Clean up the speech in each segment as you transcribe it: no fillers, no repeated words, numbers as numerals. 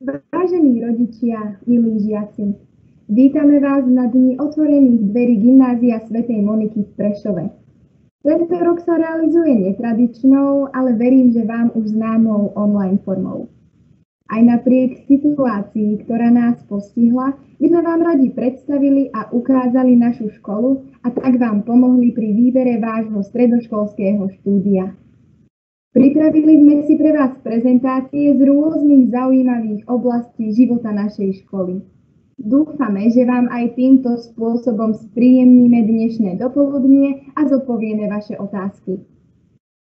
Vážení rodičia, milí žiaci, vítame vás na dni otvorených dverí Gymnázia svätej Moniky v Prešove. Tento rok sa realizuje netradičnou, ale verím, že vám už známou online formou. Aj napriek situácii, ktorá nás postihla, by sme vám radi predstavili a ukázali našu školu a tak vám pomohli pri výbere vášho stredoškolského štúdia. Pripravili sme si pre vás prezentácie z rôznych zaujímavých oblastí života našej školy. Dúfame, že vám aj týmto spôsobom spríjemníme dnešné dopoludnie a zodpovieme vaše otázky.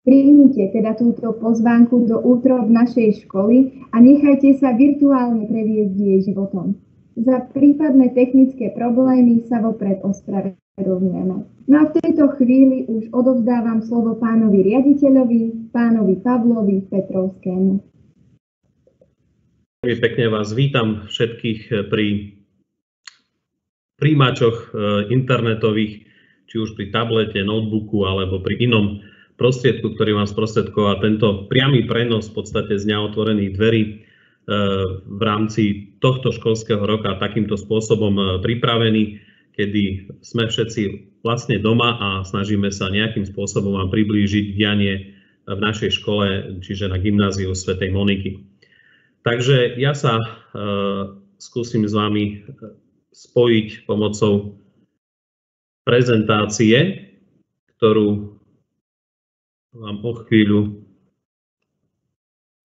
Príjmite teda túto pozvánku do útrob našej školy a nechajte sa virtuálne previesť jej životom. Za prípadné technické problémy sa vopred ospravedlňujeme. No a v tejto chvíli už odovzdávam slovo pánovi riaditeľovi, pánovi Pavlovi Petrovskému. Veľmi pekne vás vítam všetkých pri príjimačoch internetových, či už pri tablete, notebooku alebo pri inom prostriedku, ktorý vám sprostredkoval tento priamy prenos v podstate z dňa otvorených dverí v rámci tohto školského roka takýmto spôsobom pripravení, kedy sme všetci vlastne doma a snažíme sa nejakým spôsobom vám priblížiť dianie v našej škole, čiže na Gymnáziu svätej Moniky. Takže ja sa skúsim s vami spojiť pomocou prezentácie, ktorú vám o chvíľu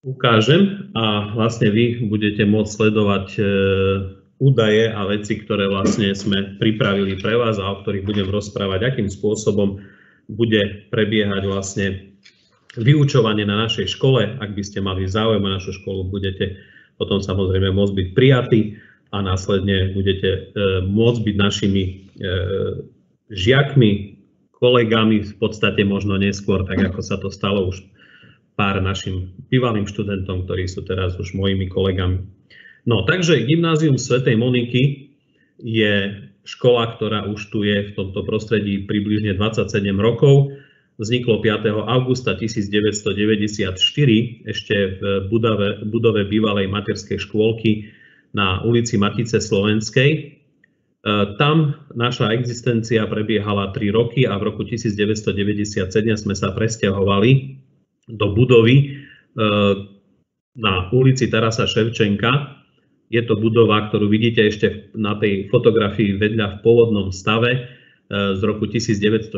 ukážem a vlastne vy budete môcť sledovať údaje a veci, ktoré vlastne sme pripravili pre vás a o ktorých budem rozprávať, akým spôsobom bude prebiehať vlastne vyučovanie na našej škole. Ak by ste mali záujem na našu školu, budete potom samozrejme môcť byť prijatí a následne budete môcť byť našimi žiakmi, kolegami, v podstate možno neskôr, tak ako sa to stalo už pár našim bývalým študentom, ktorí sú teraz už mojimi kolegami. No, takže Gymnázium svätej Moniky je škola, ktorá už tu je v tomto prostredí približne 27 rokov. Vzniklo 5. augusta 1994 ešte v budove bývalej materskej škôlky na ulici Matice Slovenskej. Tam naša existencia prebiehala 3 roky a v roku 1997 sme sa presťahovali do budovy na ulici Tarasa Ševčenka. Je to budova, ktorú vidíte ešte na tej fotografii vedľa v pôvodnom stave z roku 1940,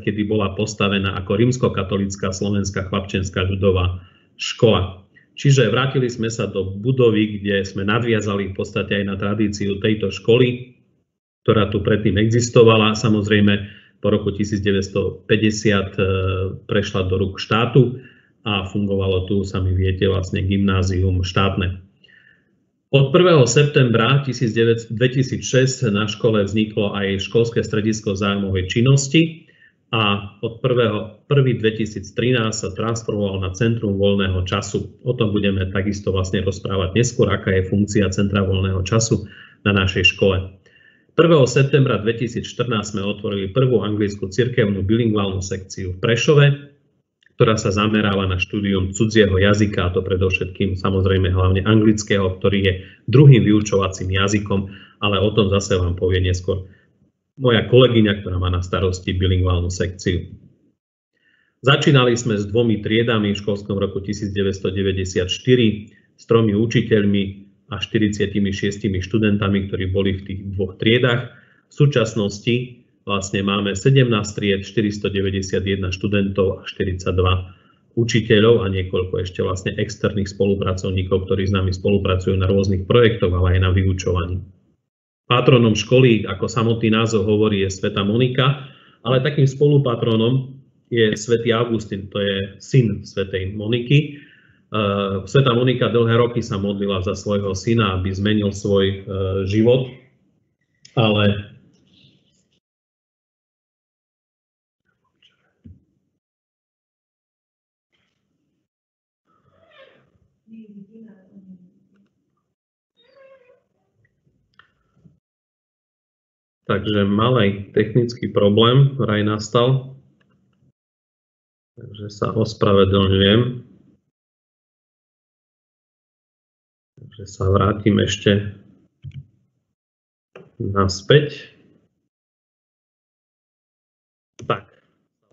kedy bola postavená ako rímskokatolícka slovenská chlapčenská ľudová škola. Čiže vrátili sme sa do budovy, kde sme nadviazali v podstate aj na tradíciu tejto školy, ktorá tu predtým existovala. Samozrejme, po roku 1950 prešla do rúk štátu a fungovalo tu, sami viete, vlastne gymnázium štátne. Od 1. septembra 2006 na škole vzniklo aj školské stredisko vzájomnej činnosti a od 1.1.2013 sa transformoval na Centrum voľného času. O tom budeme takisto vlastne rozprávať neskôr, aká je funkcia Centra voľného času na našej škole. 1. septembra 2014 sme otvorili prvú anglickú cirkevnú bilingválnu sekciu v Prešove, ktorá sa zameráva na štúdium cudzieho jazyka, a to predovšetkým samozrejme hlavne anglického, ktorý je druhým vyučovacím jazykom, ale o tom zase vám povie neskôr moja kolegyňa, ktorá má na starosti bilingválnu sekciu. Začínali sme s 2 triedami v školskom roku 1994, s 3 učiteľmi a 46 študentami, ktorí boli v tých 2 triedách. V súčasnosti vlastne máme 17 tried, 491 študentov a 42 učiteľov a niekoľko ešte vlastne externých spolupracovníkov, ktorí s nami spolupracujú na rôznych projektoch, ale aj na vyučovaní. Patronom školy, ako samotný názov hovorí, je svätá Monika, ale takým spolupatronom je svätý Augustín, to je syn svätej Moniky. Svätá Monika dlhé roky sa modlila za svojho syna, aby zmenil svoj život, ale takže malý technický problém vraj nastal, takže sa ospravedlňujem. Takže sa vrátim ešte naspäť. Tak,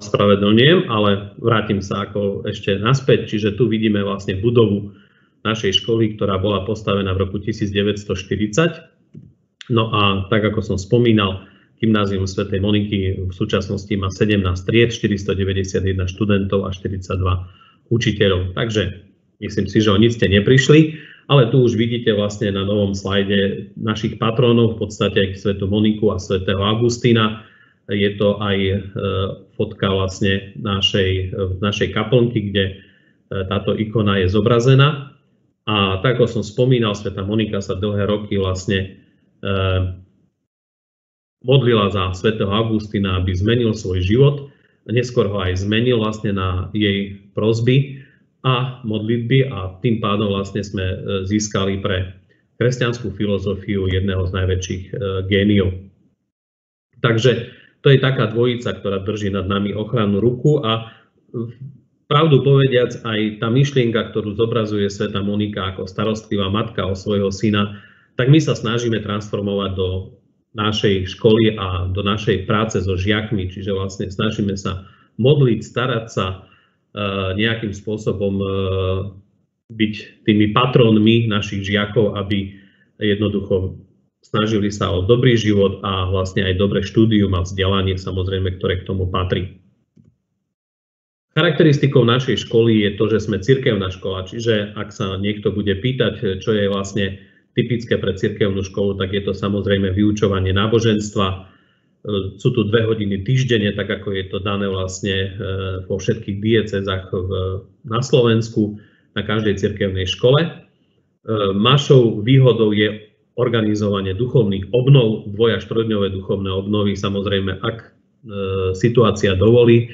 spravedlňujem, ale vrátim sa ako ešte naspäť. Čiže tu vidíme vlastne budovu našej školy, ktorá bola postavená v roku 1940. No a tak, ako som spomínal, Gymnázium svätej Moniky v súčasnosti má 17 tried, 491 študentov a 42 učiteľov. Takže myslím si, že o nic ste neprišli, ale tu už vidíte vlastne na novom slajde našich patrónov, v podstate svätú Moniku a svätého Augustína. Je to aj fotka vlastne našej kaplnky, kde táto ikona je zobrazená. A tak, ako som spomínal, svätá Monika sa dlhé roky vlastne modlila za svätého Augustína, aby zmenil svoj život. Neskôr ho aj zmenil vlastne na jej prosby a modlitby a tým pádom vlastne sme získali pre kresťanskú filozofiu jedného z najväčších géniov. Takže to je taká dvojica, ktorá drží nad nami ochrannú ruku a pravdu povediac aj tá myšlienka, ktorú zobrazuje svätá Monika ako starostlivá matka o svojho syna, tak my sa snažíme transformovať do našej školy a do našej práce so žiakmi, čiže vlastne snažíme sa modliť, starať sa nejakým spôsobom byť tými patrónmi našich žiakov, aby jednoducho snažili sa o dobrý život a vlastne aj dobré štúdium a vzdelanie, samozrejme, ktoré k tomu patrí. Charakteristikou našej školy je to, že sme cirkevná škola, čiže ak sa niekto bude pýtať, čo je vlastne typické pre cirkevnú školu, tak je to samozrejme vyučovanie náboženstva. Sú tu 2 hodiny týždenne, tak ako je to dané vlastne vo všetkých diecézach na Slovensku, na každej cirkevnej škole. Našou výhodou je organizovanie duchovných obnov, 2- až 3-dňové duchovné obnovy, samozrejme, ak situácia dovolí,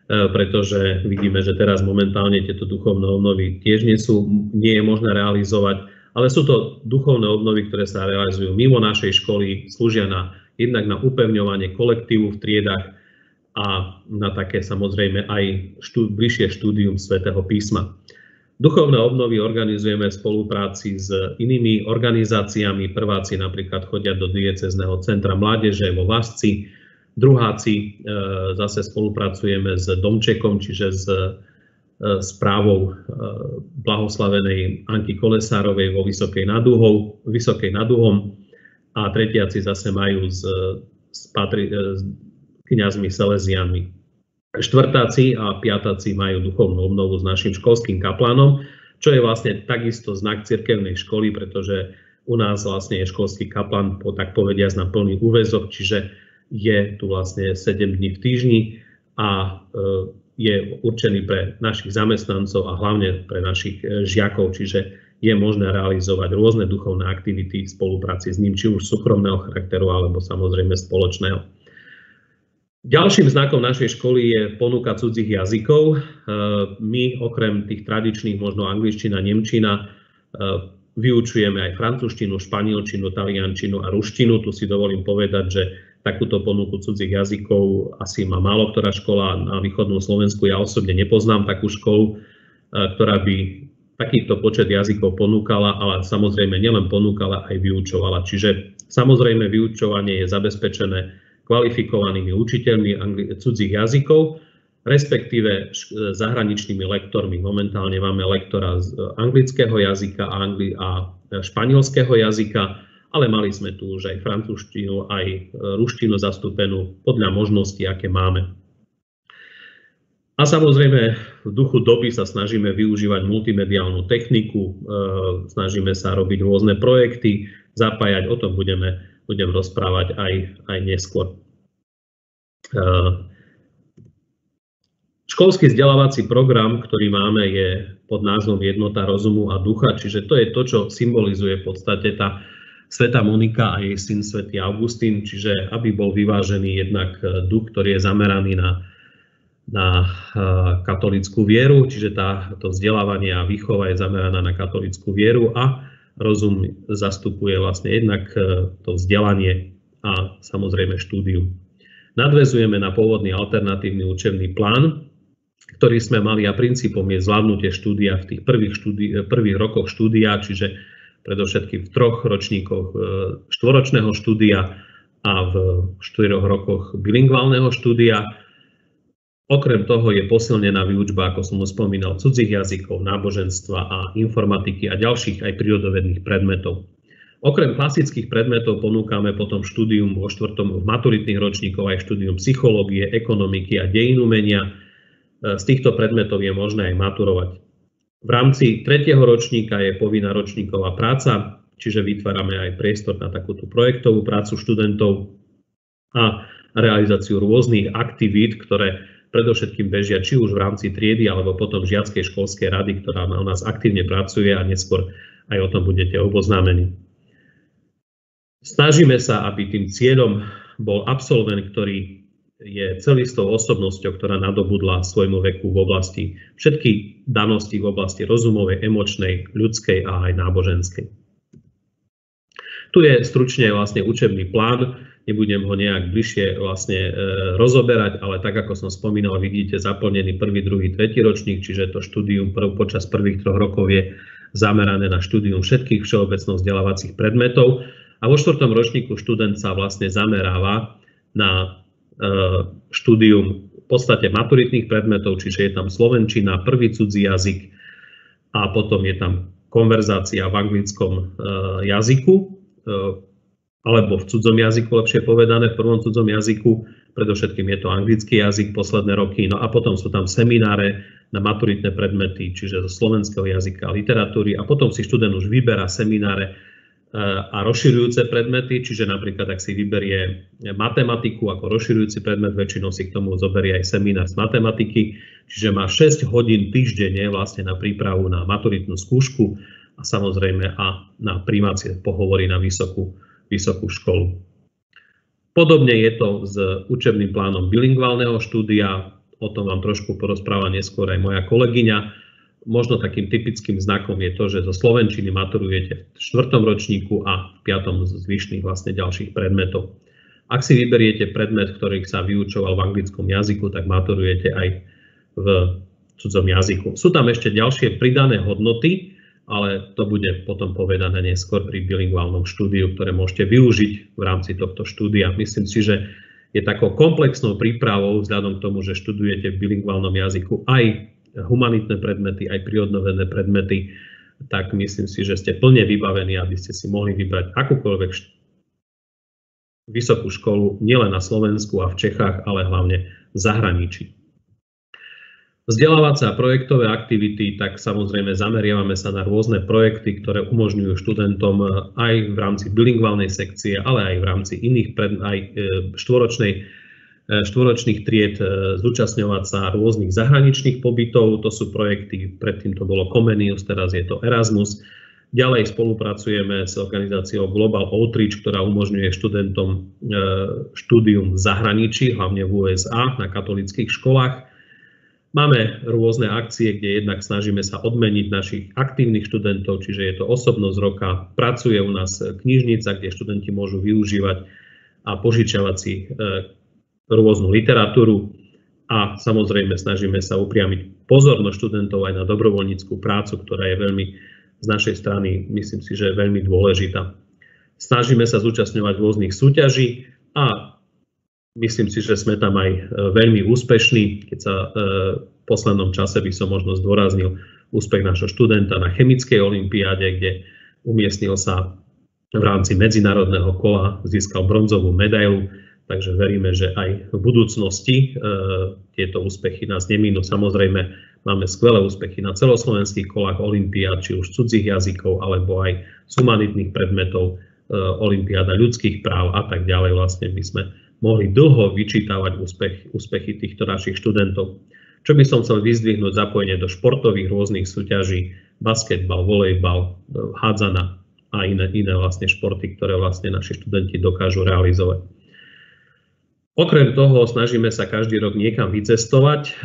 pretože vidíme, že teraz momentálne tieto duchovné obnovy tiež nie je možné realizovať. Ale sú to duchovné obnovy, ktoré sa realizujú mimo našej školy, slúžia jednak na upevňovanie kolektívu v triedách a na také samozrejme aj bližšie štúdium svätého písma. Duchovné obnovy organizujeme v spolupráci s inými organizáciami. Prváci napríklad chodia do diecézneho centra mládeže vo Vasci, druháci zase spolupracujeme s Domčekom, čiže s správou blahoslavenej Anky Kolesárovej vo Vysokej nad Uhom a tretiaci zase majú s kňazmi Salesianmi. Štvrtáci a piatáci majú duchovnú obnovu s našim školským kaplanom, čo je vlastne takisto znak cirkevnej školy, pretože u nás vlastne je školský kaplan, tak povediac, na plný úväzok, čiže je tu vlastne 7 dní v týždni a je určený pre našich zamestnancov a hlavne pre našich žiakov, čiže je možné realizovať rôzne duchovné aktivity v spolupráci s ním, či už súkromného charakteru, alebo samozrejme spoločného. Ďalším znakom našej školy je ponuka cudzích jazykov. My okrem tých tradičných, možno angličtina, nemčina, vyučujeme aj francúzštinu, španielčinu, taliančinu a ruštinu. Tu si dovolím povedať, že takúto ponuku cudzích jazykov asi má málo ktorá škola na východnom Slovensku. Ja osobne nepoznám takú školu, ktorá by takýto počet jazykov ponúkala, ale samozrejme nielen ponúkala, aj vyučovala. Čiže samozrejme vyučovanie je zabezpečené kvalifikovanými učiteľmi cudzích jazykov, respektíve zahraničnými lektormi. Momentálne máme lektora z anglického jazyka a španielského jazyka, ale mali sme tu už aj francúzštinu, aj ruštinu zastúpenú podľa možností, aké máme. A samozrejme v duchu doby sa snažíme využívať multimediálnu techniku, snažíme sa robiť rôzne projekty, zapájať, o tom budem rozprávať aj neskôr. Školský vzdelávací program, ktorý máme, je pod názvom Jednota rozumu a ducha, čiže to je to, čo symbolizuje v podstate tá svätá Monika a jej syn svätý Augustín, čiže aby bol vyvážený jednak duch, ktorý je zameraný na katolícku vieru, čiže to vzdelávanie a výchova je zameraná na katolícku vieru a rozum zastupuje vlastne jednak to vzdelanie a samozrejme štúdium. Nadväzujeme na pôvodný alternatívny učebný plán, ktorý sme mali a princípom je zvládnutie štúdia v tých prvých rokoch štúdia, čiže predovšetkým v 3 ročníkoch štvoročného štúdia a v 4 rokoch bilingválneho štúdia. Okrem toho je posilnená výučba, ako som už spomínal, cudzích jazykov, náboženstva a informatiky a ďalších aj prírodovedných predmetov. Okrem klasických predmetov ponúkame potom štúdium vo 4. v maturitných ročníkoch aj štúdium psychológie, ekonomiky a dejín umenia. Z týchto predmetov je možné aj maturovať. V rámci 3. ročníka je povinná ročníková práca, čiže vytvárame aj priestor na takúto projektovú prácu študentov a realizáciu rôznych aktivít, ktoré predovšetkým bežia či už v rámci triedy, alebo potom žiackej školskej rady, ktorá u nás aktívne pracuje a neskôr aj o tom budete oboznámení. Snažíme sa, aby tým cieľom bol absolvent, ktorý je celistou osobnosťou, ktorá nadobudla svojmu veku v oblasti všetkých daností v oblasti rozumovej, emočnej, ľudskej a aj náboženskej. Tu je stručne vlastne učebný plán. Nebudem ho nejak bližšie vlastne rozoberať, ale tak ako som spomínal, vidíte zaplnený 1., 2., 3. ročník, čiže to štúdium počas prvých 3 rokov je zamerané na štúdium všetkých všeobecno vzdelávacích predmetov a vo 4. ročníku študent sa vlastne zameráva na štúdium v podstate maturitných predmetov, čiže je tam slovenčina, prvý cudzí jazyk a potom je tam konverzácia v anglickom jazyku, alebo v cudzom jazyku, lepšie povedané, v prvom cudzom jazyku, predovšetkým je to anglický jazyk posledné roky, no a potom sú tam semináre na maturitné predmety, čiže zo slovenského jazyka a literatúry a potom si študent už vyberá semináre a rozširujúce predmety, čiže napríklad ak si vyberie matematiku ako rozširujúci predmet, väčšinou si k tomu zoberie aj seminár z matematiky, čiže má 6 hodín týždenne vlastne na prípravu na maturitnú skúšku a samozrejme a na prijímacie pohovory na vysokú školu. Podobne je to s učebným plánom bilingválneho štúdia, o tom vám trošku porozpráva neskôr aj moja kolegyňa. Možno takým typickým znakom je to, že zo slovenčiny maturujete v 4. ročníku a v 5. z zvyšných vlastne ďalších predmetov. Ak si vyberiete predmet, ktorý sa vyučoval v anglickom jazyku, tak maturujete aj v cudzom jazyku. Sú tam ešte ďalšie pridané hodnoty, ale to bude potom povedané neskôr pri bilingválnom štúdiu, ktoré môžete využiť v rámci tohto štúdia. Myslím si, že je takou komplexnou prípravou vzhľadom k tomu, že študujete v bilingválnom jazyku aj humanitné predmety, aj prírodnovedné predmety, tak myslím si, že ste plne vybavení, aby ste si mohli vybrať akúkoľvek vysokú školu, nielen na Slovensku a v Čechách, ale hlavne v zahraničí. Vzdelávacie a projektové aktivity, tak samozrejme zameriavame sa na rôzne projekty, ktoré umožňujú študentom aj v rámci bilingválnej sekcie, ale aj v rámci iných štvoročných tried zúčastňovať sa rôznych zahraničných pobytov. To sú projekty, predtým to bolo Comenius, teraz je to Erasmus. Ďalej spolupracujeme s organizáciou Global Outreach, ktorá umožňuje študentom štúdium v zahraničí, hlavne v USA, na katolíckych školách. Máme rôzne akcie, kde jednak snažíme sa odmeniť našich aktívnych študentov, čiže je to osobnosť roka. Pracuje u nás knižnica, kde študenti môžu využívať a požičiavať si rôznu literatúru a samozrejme snažíme sa upriamiť pozornosť študentov aj na dobrovoľníckú prácu, ktorá je veľmi z našej strany, myslím si, že je veľmi dôležitá. Snažíme sa zúčastňovať rôznych súťaží a myslím si, že sme tam aj veľmi úspešní, keď sa v poslednom čase by som možno zdôraznil úspech nášho študenta na chemickej olympiáde, kde umiestnil sa v rámci medzinárodného kola, získal bronzovú medailu, takže veríme, že aj v budúcnosti tieto úspechy nás neminú. Samozrejme, máme skvelé úspechy na celoslovenských kolách olympiád, či už cudzích jazykov, alebo aj z humanitných predmetov, olympiáda ľudských práv a tak ďalej. Vlastne by sme mohli dlho vyčítavať úspechy týchto našich študentov. Čo by som chcel vyzdvihnúť, zapojenie do športových rôznych súťaží, basketbal, volejbal, hádzana a iné vlastne športy, ktoré vlastne naši študenti dokážu realizovať. Okrem toho snažíme sa každý rok niekam vycestovať,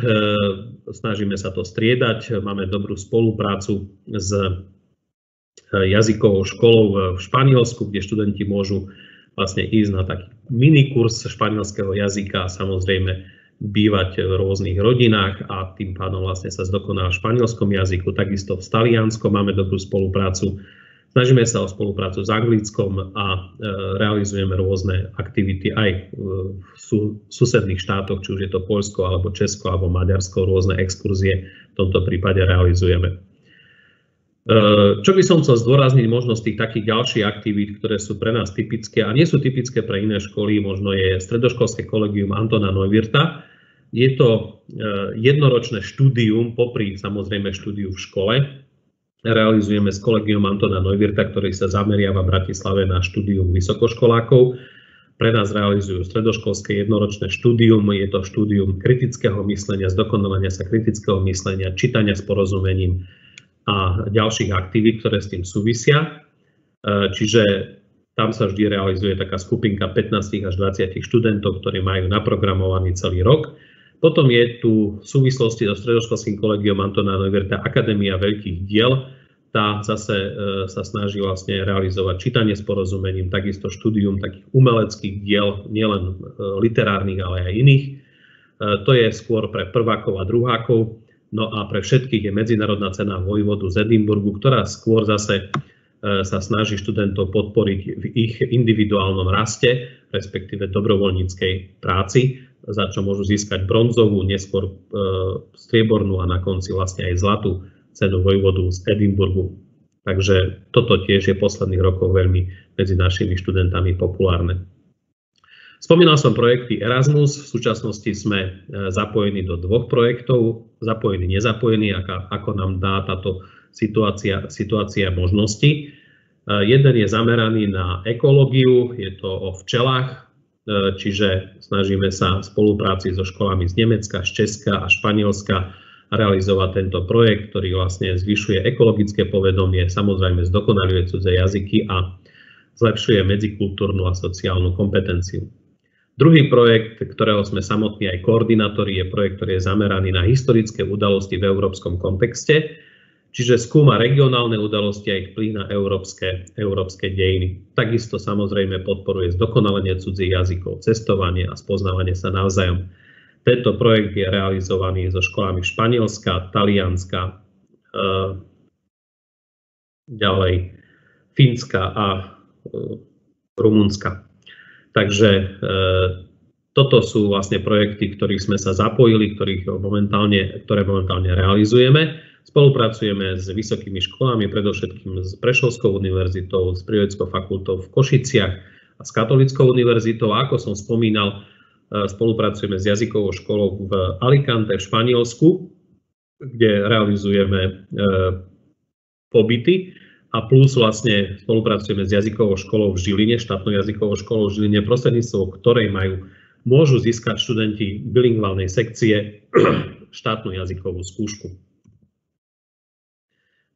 snažíme sa to striedať, máme dobrú spoluprácu s jazykovou školou v Španielsku, kde študenti môžu vlastne ísť na taký minikurs španielského jazyka a samozrejme bývať v rôznych rodinách a tým pádom vlastne sa zdokoná v španielskom jazyku. Takisto v Taliansku máme dobrú spoluprácu. Snažíme sa o spoluprácu s Anglickom a realizujeme rôzne aktivity aj v susedných štátoch, či už je to Poľsko, alebo Česko, alebo Maďarsko, rôzne exkurzie v tomto prípade realizujeme. Čo by som chcel zdôrazniť možno z tých takých ďalších aktivít, ktoré sú pre nás typické a nie sú typické pre iné školy, možno je stredoškolské kolegium Antona Neuwirtha. Je to jednoročné štúdium popri samozrejme štúdiu v škole. Realizujeme s kolegium Antona Neuwirtha, ktorý sa zameriava v Bratislave na štúdium vysokoškolákov. Pre nás realizujú stredoškolské jednoročné štúdium. Je to štúdium kritického myslenia, zdokonalovania sa kritického myslenia, čítania s porozumením a ďalších aktivít, ktoré s tým súvisia. Čiže tam sa vždy realizuje taká skupinka 15 až 20 študentov, ktorí majú naprogramovaný celý rok. Potom je tu v súvislosti so stredoškolským kolegiom Antona Neuwirtha Akadémia veľkých diel. Tá zase sa snaží vlastne realizovať čítanie s porozumením, takisto štúdium takých umeleckých diel, nielen literárnych, ale aj iných. To je skôr pre prvákov a druhákov. No a pre všetkých je medzinárodná cena vojvodu z Edinburgu, ktorá skôr zase sa snaží študentov podporiť v ich individuálnom raste, respektíve dobrovoľníckej práci, za čo môžu získať bronzovú, neskôr striebornú a na konci vlastne aj zlatú cenu vojvodu z Edinburgu. Takže toto tiež je v posledných rokoch veľmi medzi našimi študentami populárne. Spomínal som projekty Erasmus, v súčasnosti sme zapojení do 2 projektov, zapojený, nezapojený, ako nám dá táto situácia možnosti. Jeden je zameraný na ekológiu, je to o včelách, čiže snažíme sa v spolupráci so školami z Nemecka, z Česka a Španielska realizovať tento projekt, ktorý vlastne zvyšuje ekologické povedomie, samozrejme zdokonaľuje cudzie jazyky a zlepšuje medzikultúrnu a sociálnu kompetenciu. Druhý projekt, ktorého sme samotní aj koordinátori, je projekt, ktorý je zameraný na historické udalosti v európskom kontexte, čiže skúma regionálne udalosti a ich vplyv na európske dejiny. Takisto samozrejme podporuje zdokonalenie cudzích jazykov, cestovanie a spoznávanie sa navzájom. Tento projekt je realizovaný so školami Španielska, Talianska, ďalej Fínska a Rumunska. Takže toto sú vlastne projekty, ktorých sme sa zapojili, ktoré momentálne realizujeme. Spolupracujeme s vysokými školami, predovšetkým s Prešovskou univerzitou, s Prírodickou fakultou v Košiciach a s Katolickou univerzitou. A ako som spomínal, spolupracujeme s jazykovou školou v Alicante v Španielsku, kde realizujeme pobyty. A plus vlastne spolupracujeme s jazykovou školou v Žiline, štátnou jazykovou školou v Žiline, prostredníctvom ktorej môžu získať študenti bilingválnej sekcie štátnu jazykovú skúšku.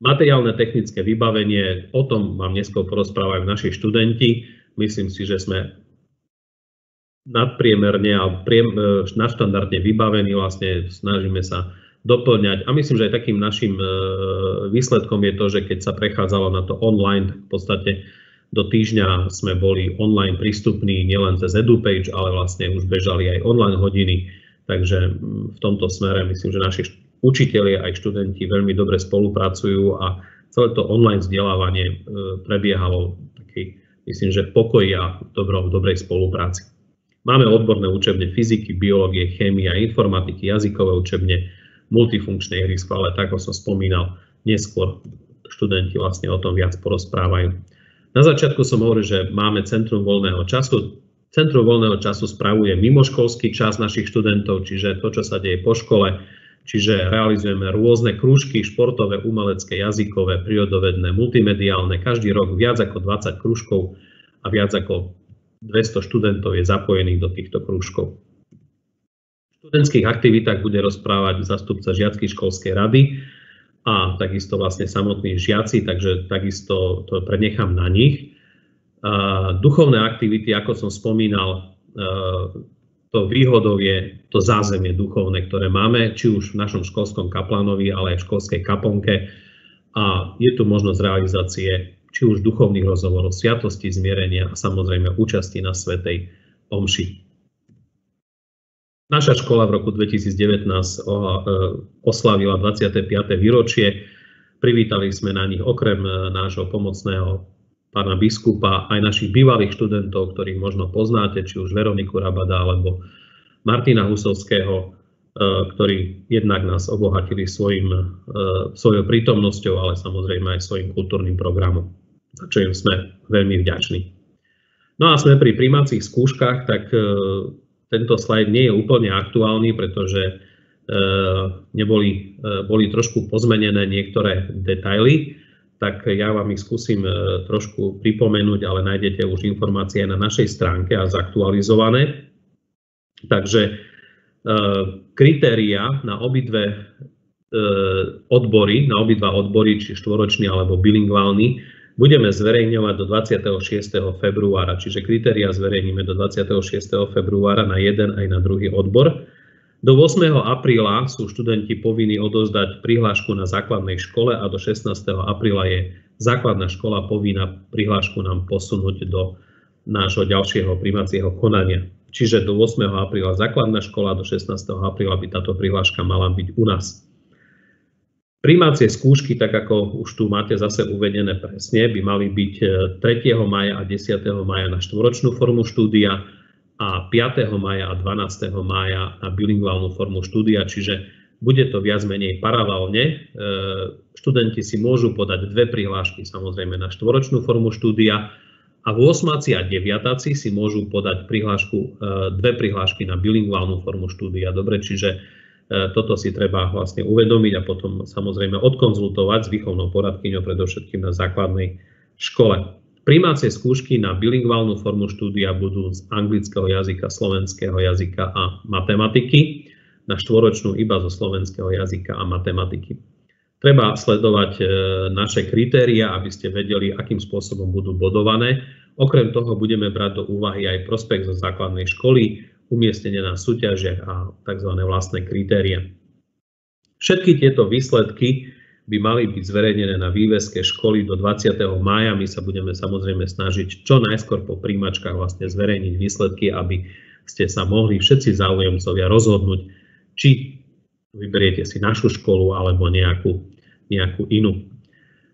Materiálne technické vybavenie, o tom vám neskôr porozprávajú naši študenti. Myslím si, že sme nadpriemerne a nadštandardne vybavení, vlastne snažíme sa doplňať. A myslím, že aj takým našim výsledkom je to, že keď sa prechádzalo na to online, tak v podstate do týždňa sme boli online prístupní nielen cez EduPage, ale vlastne už bežali aj online hodiny. Takže v tomto smere myslím, že naši učitelia aj študenti veľmi dobre spolupracujú a celé to online vzdelávanie prebiehalo taký, myslím, že v pokoji a v dobrej spolupráci. Máme odborné učebne fyziky, biológie, chémie a informatiky, jazykové učebne, multifunkčné ihrisko, ale tak, ako som spomínal, neskôr študenti vlastne o tom viac porozprávajú. Na začiatku som hovoril, že máme Centrum voľného času. Centrum voľného času spravuje mimoškolský čas našich študentov, čiže to, čo sa deje po škole, čiže realizujeme rôzne krúžky, športové, umelecké, jazykové, prírodovedné, multimediálne. Každý rok viac ako 20 krúžkov a viac ako 200 študentov je zapojených do týchto krúžkov. V študentských aktivitách bude rozprávať zástupca žiackej školskej rady a takisto vlastne samotní žiaci, takže takisto to prenechám na nich. Duchovné aktivity, ako som spomínal, to výhodou je to zázemie duchovné, ktoré máme, či už v našom školskom kaplánovi, ale aj v školskej kaplnke. A je tu možnosť realizácie či už duchovných rozhovorov, sviatosti, zmierenia a samozrejme účasti na svätej omši. Naša škola v roku 2019 oslavila 25. výročie. Privítali sme na nich okrem nášho pomocného pána biskupa aj našich bývalých študentov, ktorých možno poznáte, či už Veroniku Rabada alebo Martina Husovského, ktorí jednak nás obohatili svojou prítomnosťou, ale samozrejme aj svojím kultúrnym programom, za čo im sme veľmi vďační. No a sme pri prijímacích skúškach, tak tento slajd nie je úplne aktuálny, pretože boli trošku pozmenené niektoré detaily, tak ja vám ich skúsim trošku pripomenúť, ale nájdete už informácie na našej stránke a zaktualizované. Takže kritériá na obidva odbory, či štvoročný alebo bilingválny, budeme zverejňovať do 26. februára, čiže kritériá zverejníme do 26. februára na jeden aj na druhý odbor. Do 8. apríla sú študenti povinní odovzdať prihlášku na základnej škole a do 16. apríla je základná škola povinná prihlášku nám posunúť do nášho ďalšieho prijímacieho konania. Čiže do 8. apríla základná škola, do 16. apríla by táto prihláška mala byť u nás. Prijímacie skúšky, tak ako už tu máte zase uvedené presne, by mali byť 3. mája a 10. mája na štvoročnú formu štúdia a 5. mája a 12. mája na bilingválnu formu štúdia, čiže bude to viac menej paralelne. Študenti si môžu podať dve prihlášky samozrejme na štvoročnú formu štúdia a 8. a 9. si môžu podať dve prihlášky na bilingválnu formu štúdia. Dobre, čiže toto si treba vlastne uvedomiť a potom samozrejme odkonzultovať s výchovnou poradkyňou predovšetkým na základnej škole. Prijímacie skúšky na bilingválnu formu štúdia budú z anglického jazyka, slovenského jazyka a matematiky, na štvoročnú iba zo slovenského jazyka a matematiky. Treba sledovať naše kritériá, aby ste vedeli, akým spôsobom budú bodované. Okrem toho budeme brať do úvahy aj prospekt zo základnej školy, umiestnenie na súťažiach a tzv. Vlastné kritéria. Všetky tieto výsledky by mali byť zverejnené na výveske školy do 20. mája. My sa budeme samozrejme snažiť čo najskôr po príjmačkách vlastne zverejniť výsledky, aby ste sa mohli všetci záujemcovia rozhodnúť, či vyberiete si našu školu alebo nejakú inú.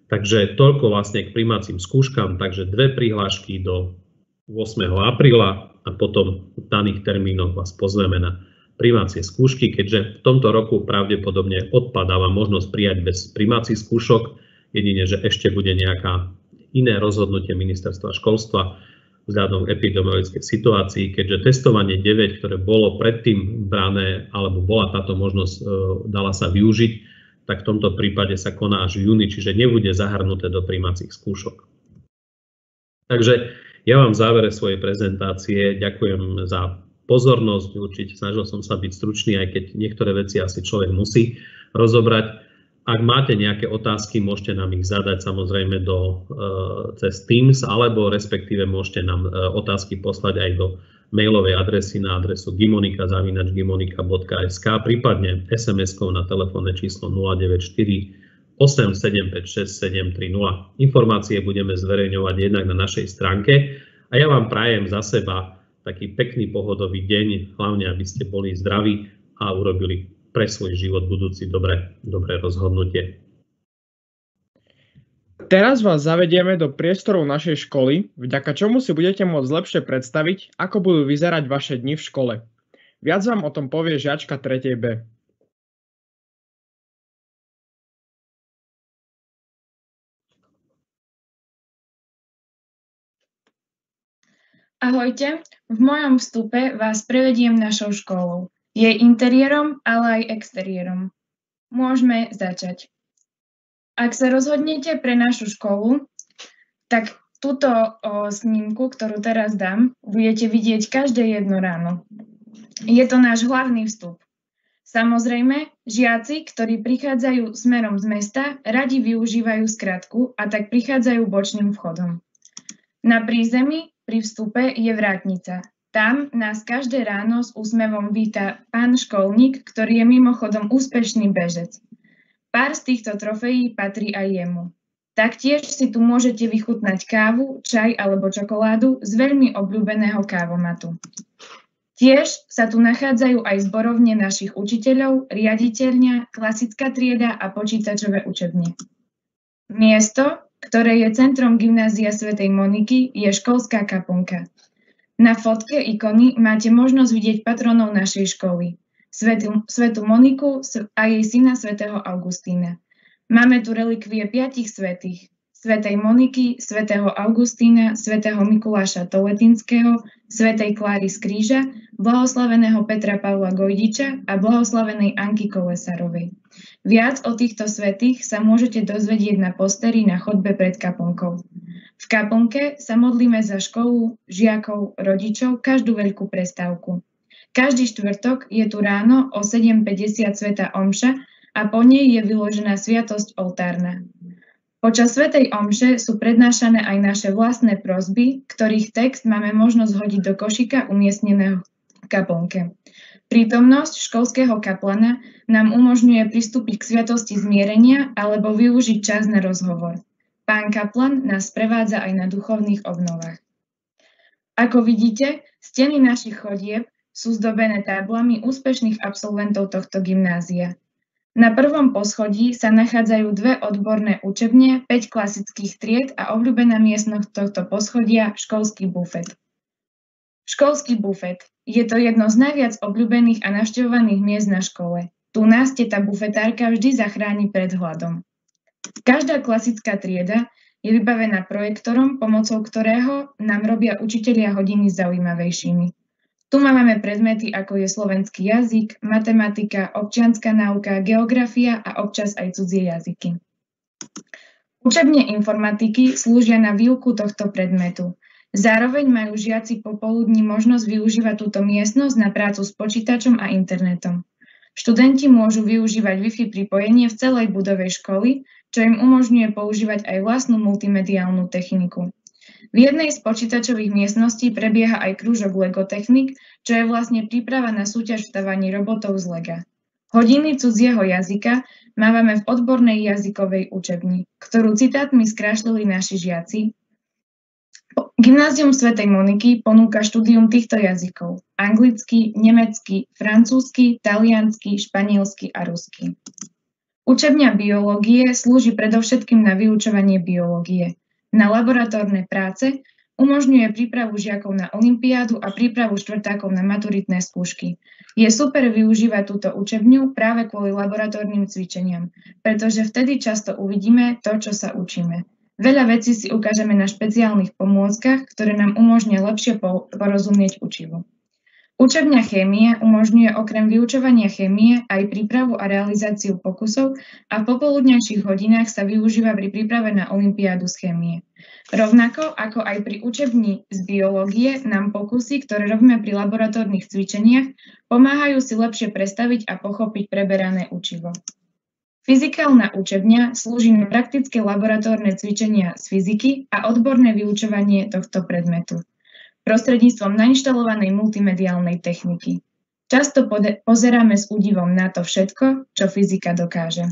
Takže toľko vlastne k prijímacím skúškam, takže dve prihlášky do 8. apríla a potom v daných termínoch vás pozveme na prijímacie skúšky, keďže v tomto roku pravdepodobne odpadáva možnosť prijať bez prijímacích skúšok, jedine, že ešte bude nejaká iné rozhodnutie ministerstva školstva vzhľadom epidemiologickej situácii, keďže testovanie 9, ktoré bolo predtým brané, alebo bola táto možnosť, dala sa využiť, tak v tomto prípade sa koná až v júni, čiže nebude zahrnuté do prijímacích skúšok. Takže ja vám v závere svojej prezentácie ďakujem za pozornosť, určite snažil som sa byť stručný, aj keď niektoré veci asi človek musí rozobrať. Ak máte nejaké otázky, môžete nám ich zadať samozrejme cez Teams, alebo respektíve môžete nám otázky poslať aj do mailovej adresy na adresu gimonika@gimonika.sk, prípadne SMS-kou na telefónne číslo 094 8756 730. Informácie budeme zverejňovať jednak na našej stránke a ja vám prajem za seba taký pekný pohodový deň, hlavne aby ste boli zdraví a urobili pre svoj život budúci dobré rozhodnutie. Teraz vás zavedieme do priestorov našej školy, vďaka čomu si budete môcť lepšie predstaviť, ako budú vyzerať vaše dni v škole. Viac vám o tom povie žiačka 3. B. Ahojte, v mojom vstupe vás prevediem našou školou. Jej interiérom, ale aj exteriérom. Môžeme začať. Ak sa rozhodnete pre našu školu, tak túto snímku, ktorú teraz dám, budete vidieť každé jedno ráno. Je to náš hlavný vstup. Samozrejme, žiaci, ktorí prichádzajú smerom z mesta, radi využívajú skratku a tak prichádzajú bočným vchodom. Na prízemí pri vstupe je vrátnica. Tam nás každé ráno s úsmevom víta pán školník, ktorý je mimochodom úspešný bežec. Pár z týchto trofejí patrí aj jemu. Taktiež si tu môžete vychutnať kávu, čaj alebo čokoládu z veľmi obľúbeného kávomatu. Tiež sa tu nachádzajú aj zborovne našich učiteľov, riaditeľňa, klasická trieda a počítačové učebne. Miesto, ktoré je centrom gymnázia svätej Moniky, je školská kaplnka. Na fotke ikony máte možnosť vidieť patronov našej školy, svätú Moniku a jej syna svätého Augustína. Máme tu relikvie 5 svätých: svätej Moniky, svätého Augustína, svätého Mikuláša Toletinského, svätej Kláry z Kríža, blahoslaveného Petra Pavla Gojdiča a blahoslavenej Anky Kolesarovej. Viac o týchto svätých sa môžete dozvedieť na posteri na chodbe pred kaplnkou. V kaplnke sa modlíme za školu, žiakov, rodičov každú veľkú prestávku. Každý štvrtok je tu ráno o 7:50 svätá omša a po nej je vyložená sviatosť oltárna. Počas svätej omše sú prednášané aj naše vlastné prosby, ktorých text máme možnosť hodiť do košíka umiestneného v kaplnke. Prítomnosť školského kaplana nám umožňuje pristúpiť k sviatosti zmierenia alebo využiť čas na rozhovor. Pán kaplan nás sprevádza aj na duchovných obnovách. Ako vidíte, steny našich chodieb sú zdobené tablami úspešných absolventov tohto gymnázia. Na prvom poschodí sa nachádzajú 2 odborné učebne, 5 klasických tried a obľúbená miestnosť tohto poschodia – školský bufet. Školský bufet. Je to jedno z najviac obľúbených a navštevovaných miest na škole. Tu nás teta bufetárka vždy zachráni pred hladom. Každá klasická trieda je vybavená projektorom, pomocou ktorého nám robia učitelia hodiny zaujímavejšími. Tu máme predmety ako je slovenský jazyk, matematika, občianska náuka, geografia a občas aj cudzie jazyky. Učebne informatiky slúžia na výuku tohto predmetu. Zároveň majú žiaci popoludní možnosť využívať túto miestnosť na prácu s počítačom a internetom. Študenti môžu využívať Wi-Fi pripojenie v celej budove školy, čo im umožňuje používať aj vlastnú multimediálnu techniku. V jednej z počítačových miestností prebieha aj krúžok Lego Technik, čo je vlastne príprava na súťaž v stavaní robotov z Lega. Hodiny cudzieho jazyka mávame v odbornej jazykovej učebni, ktorú citátmi skrášlili naši žiaci. Gymnázium svätej Moniky ponúka štúdium týchto jazykov: anglicky, nemecky, francúzsky, taliansky, španielsky a rusky. Učebňa biológie slúži predovšetkým na vyučovanie biológie. Na laboratórne práce umožňuje prípravu žiakov na olympiádu a prípravu štvrtákov na maturitné skúšky. Je super využívať túto učebňu práve kvôli laboratórnym cvičeniam, pretože vtedy často uvidíme to, čo sa učíme. Veľa vecí si ukážeme na špeciálnych pomôckach, ktoré nám umožnia lepšie porozumieť učivu. Učebňa chémie umožňuje okrem vyučovania chémie aj prípravu a realizáciu pokusov a v popoludňajších hodinách sa využíva pri príprave na olympiádu z chémie. Rovnako ako aj pri učebni z biológie nám pokusy, ktoré robíme pri laboratórnych cvičeniach, pomáhajú si lepšie predstaviť a pochopiť preberané učivo. Fyzikálna učebňa slúži na praktické laboratórne cvičenia z fyziky a odborné vyučovanie tohto predmetu prostredníctvom nainštalovanej multimediálnej techniky. Často pozeráme s údivom na to všetko, čo fyzika dokáže.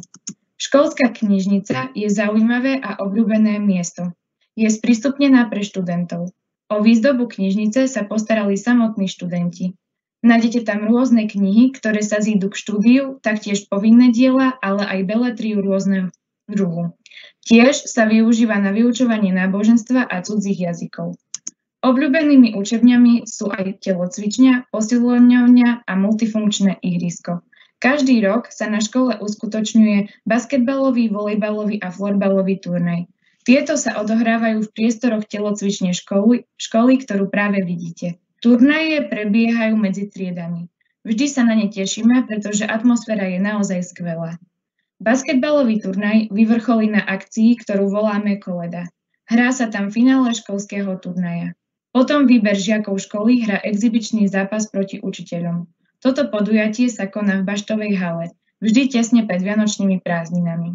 Školská knižnica je zaujímavé a obľúbené miesto. Je sprístupnená pre študentov. O výzdobu knižnice sa postarali samotní študenti. Nájdete tam rôzne knihy, ktoré sa zídu k štúdiu, taktiež povinné diela, ale aj beletriu rôzneho druhu. Tiež sa využíva na vyučovanie náboženstva a cudzích jazykov. Obľúbenými učebňami sú aj telocvičňa, posilovňovňa a multifunkčné ihrisko. Každý rok sa na škole uskutočňuje basketbalový, volejbalový a florbalový turnaj. Tieto sa odohrávajú v priestoroch telocvične školy, ktorú práve vidíte. Turnaje prebiehajú medzi triedami. Vždy sa na ne tešíme, pretože atmosféra je naozaj skvelá. Basketbalový turnaj vyvrcholí na akcii, ktorú voláme koleda. Hrá sa tam finále školského turnaja. Potom výber žiakov školy hrá exibičný zápas proti učiteľom. Toto podujatie sa koná v baštovej hale, vždy tesne pred vianočnými prázdninami.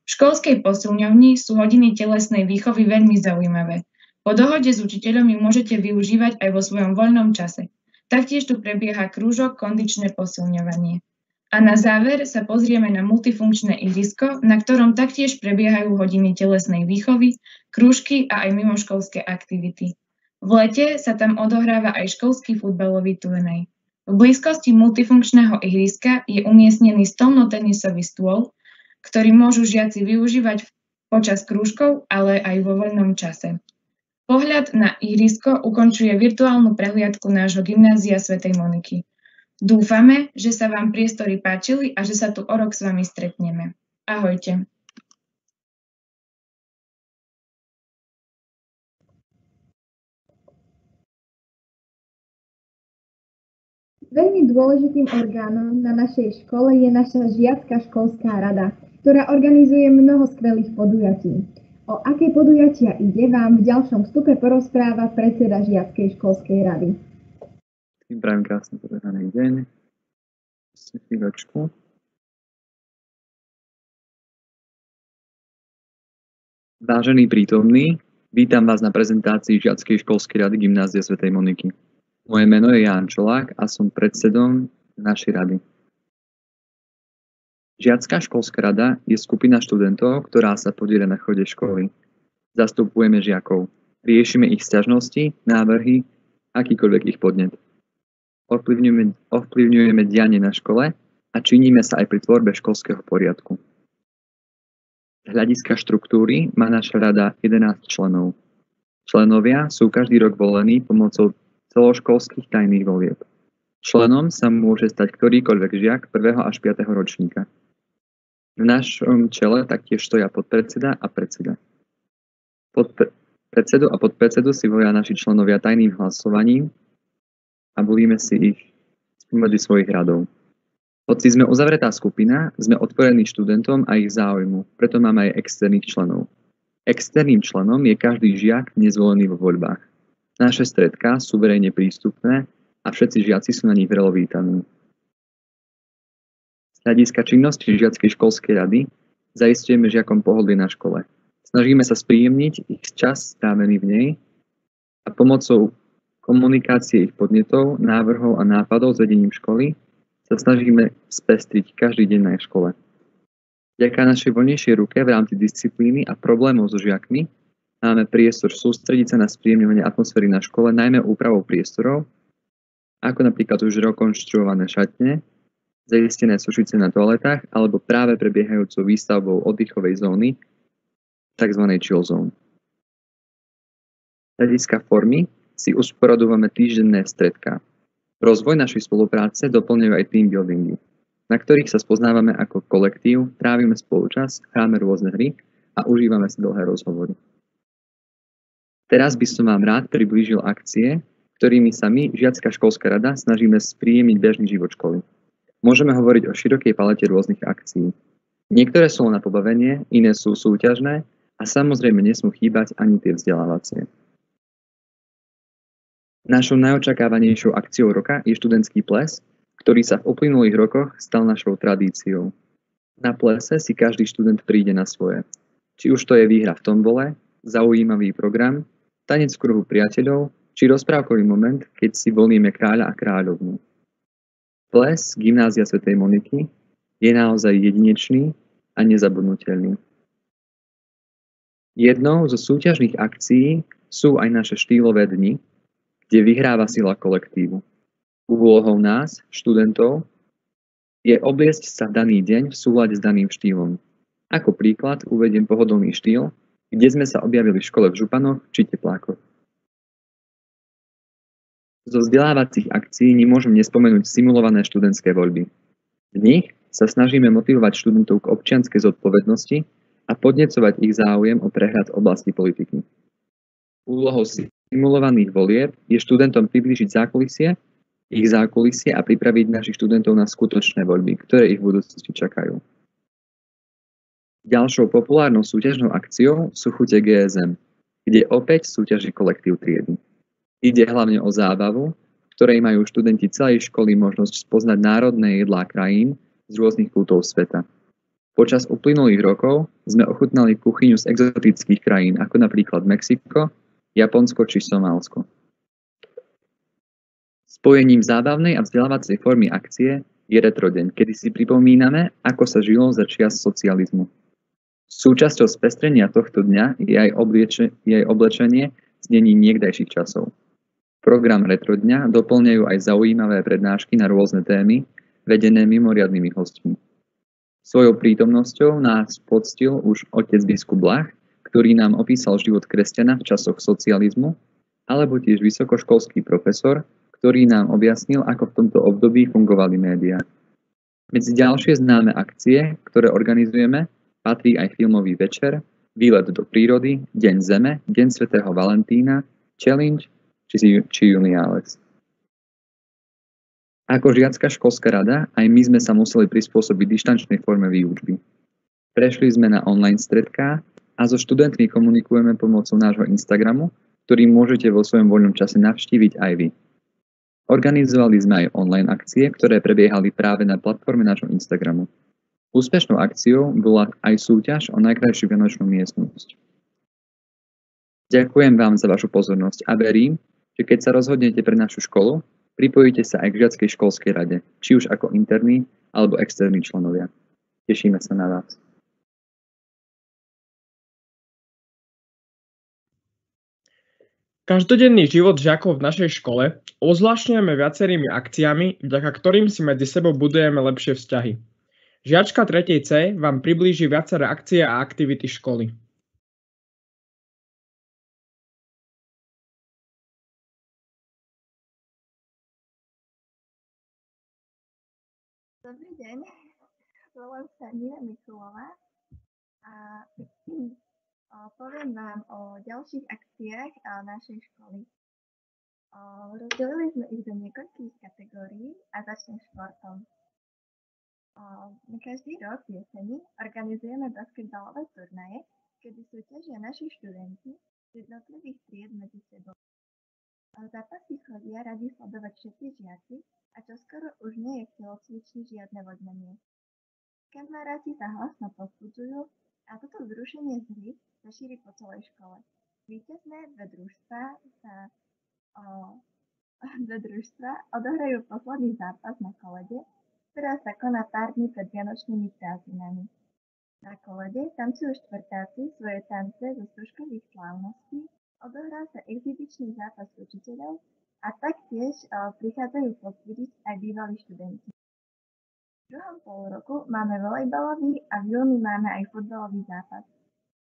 V školskej posilňovni sú hodiny telesnej výchovy veľmi zaujímavé. Po dohode s učiteľom ju môžete využívať aj vo svojom voľnom čase. Taktiež tu prebieha krúžok kondičné posilňovanie. A na záver sa pozrieme na multifunkčné ihrisko, na ktorom taktiež prebiehajú hodiny telesnej výchovy, krúžky a aj mimoškolské aktivity. V lete sa tam odohráva aj školský futbalový turnaj. V blízkosti multifunkčného ihriska je umiestnený stolno-tenisový stôl, ktorý môžu žiaci využívať počas krúžkov, ale aj vo voľnom čase. Pohľad na ihrisko ukončuje virtuálnu prehliadku nášho gymnázia svätej Moniky. Dúfame, že sa vám priestory páčili a že sa tu o rok s vami stretneme. Ahojte. Veľmi dôležitým orgánom na našej škole je naša žiacka školská rada, ktorá organizuje mnoho skvelých podujatí. O aké podujatia ide, vám v ďalšom vstupe porozpráva predseda žiackej školskej rady. Tým prajem krásny požehnaný deň. Chvíľočku. Vážení prítomní, vítam vás na prezentácii žiackej školskej rady Gymnázia svätej Moniky. Moje meno je Ján Čolák a som predsedom našej rady. Žiacka školská rada je skupina študentov, ktorá sa podieľa na chode školy. Zastupujeme žiakov. Riešime ich sťažnosti, návrhy, akýkoľvek ich podnet. Ovplyvňujeme dianie na škole a činíme sa aj pri tvorbe školského poriadku. Z hľadiska štruktúry má naša rada 11 členov. Členovia sú každý rok volení pomocou celoškolských tajných volieb. Členom sa môže stať ktorýkoľvek žiak 1. až 5. ročníka. V našom čele taktiež stoja podpredseda a predseda. Predsedu a podpredsedu si volia naši členovia tajným hlasovaním a volíme si ich spomedzi svojich radov. Hoci sme uzavretá skupina, sme otvorení študentom a ich záujmu, preto máme aj externých členov. Externým členom je každý žiak nezvolený vo voľbách. Naše stretká sú verejne prístupné a všetci žiaci sú na nich vrelo vítaní. Z hľadiska činnosti žiackej školskej rady zaisťujeme žiakom pohodlie na škole. Snažíme sa spríjemniť ich čas strávený v nej a pomocou komunikácie ich podnetov, návrhov a nápadov s vedením školy sa snažíme spestriť každý deň na škole. Vďaka našej voľnejšej ruke v rámci disciplíny a problémov so žiakmi máme priestor sústrediť sa na spríjemňovanie atmosféry na škole, najmä úpravou priestorov, ako napríklad už rekonštruované šatne, zaistené sušice na toaletách alebo práve prebiehajúcou výstavbou oddychovej zóny, tzv. Chill zone. Z hľadiska formy si usporadujeme týždenné stretká. Rozvoj našej spolupráce doplňujú aj team buildingy, na ktorých sa spoznávame ako kolektív, trávime spolu čas, hráme rôzne hry a užívame si dlhé rozhovory. Teraz by som vám rád priblížil akcie, ktorými sa my, žiacka školská rada, snažíme spríjemniť bežný život školy. Môžeme hovoriť o širokej palete rôznych akcií. Niektoré sú len na pobavenie, iné sú súťažné a samozrejme nesmú chýbať ani tie vzdelávacie. Našou najočakávanejšou akciou roka je študentský ples, ktorý sa v uplynulých rokoch stal našou tradíciou. Na plese si každý študent príde na svoje. Či už to je výhra v tombole, zaujímavý program, tanec v kruhu priateľov, či rozprávkový moment, keď si volíme kráľa a kráľovnu. Ples Gymnázia svätej Moniky je naozaj jedinečný a nezabudnutelný. Jednou zo súťažných akcií sú aj naše štýlové dni, kde vyhráva sila kolektívu. Úlohou nás, študentov, je obliecť sa daný deň v súlade s daným štýlom. Ako príklad uvediem pohodlný štýl, kde sme sa objavili v škole v Županoch či Teplákoch. Zo vzdelávacích akcií nemôžem nespomenúť simulované študentské voľby. V nich sa snažíme motivovať študentov k občianskej zodpovednosti a podnecovať ich záujem o prehľad oblasti politiky. Úlohou simulovaných volieb je študentom priblížiť ich zákulisie a pripraviť našich študentov na skutočné voľby, ktoré ich v budúcnosti čakajú. Ďalšou populárnou súťažnou akciou sú chute GSM, kde opäť súťaží kolektív triedy. Ide hlavne o zábavu, v ktorej majú študenti celej školy možnosť spoznať národné jedlá krajín z rôznych kútov sveta. Počas uplynulých rokov sme ochutnali kuchyňu z exotických krajín, ako napríklad Mexiko, Japonsko či Somálsko. Spojením zábavnej a vzdelávacej formy akcie je retrodeň, kedy si pripomíname, ako sa žilo za čias socializmu. Súčasťou spestrenia tohto dňa je aj oblečenie znení niekdajších časov. Program retro dňa doplňajú aj zaujímavé prednášky na rôzne témy, vedené mimoriadnymi hostmi. Svojou prítomnosťou nás poctil už otec biskup Blach, ktorý nám opísal život kresťana v časoch socializmu, alebo tiež vysokoškolský profesor, ktorý nám objasnil, ako v tomto období fungovali médiá. Medzi ďalšie známe akcie, ktoré organizujeme, patrí aj filmový večer, výlet do prírody, Deň Zeme, Deň svätého Valentína, Challenge či Juniales. Ako žiacka školská rada, aj my sme sa museli prispôsobiť dištančnej forme výučby. Prešli sme na online stretká a so študentmi komunikujeme pomocou nášho Instagramu, ktorý môžete vo svojom voľnom čase navštíviť aj vy. Organizovali sme aj online akcie, ktoré prebiehali práve na platforme nášho Instagramu. Úspešnou akciou bola aj súťaž o najkrajšiu vianočnú miestnosť. Ďakujem vám za vašu pozornosť a verím, že keď sa rozhodnete pre našu školu, pripojíte sa aj k žiackej školskej rade, či už ako interní alebo externí členovia. Tešíme sa na vás. Každodenný život žiakov v našej škole ozvláštňujeme viacerými akciami, vďaka ktorým si medzi sebou budujeme lepšie vzťahy. Žiačka 3. C vám priblíži viaceré akcie a aktivity školy. Dobrý deň, volám sa Nina Mikulová a poviem vám o ďalších akciách našej školy. Rozdelili sme ich do niekoľkých kategórií a začnem športom. Každý rok v jeseni organizujeme basketbalové turnaje, kedy súťažia naši študenti z jednotlivých tried medzi sebou. Zápasy chodia radi sledovať všetci žiaci a čoskoro už nie je v telocvični žiadne vodnenie. Kamaráti sa hlasno povzbudzujú a toto vzrušenie z hry sa šíri po celej škole. Víťazné dve družstva odohrajú posledný zápas na kolede, ktorá sa koná pár dní pred vianočnými prázdninami. Na kolede tancujú štvrtáci svoje tance zo skúškových slávností, odohrá sa exibičný zápas učiteľov a taktiež prichádzajú povzbudiť aj bývalí študenti. V druhom polroku máme volejbalový a v júni máme aj futbalový zápas.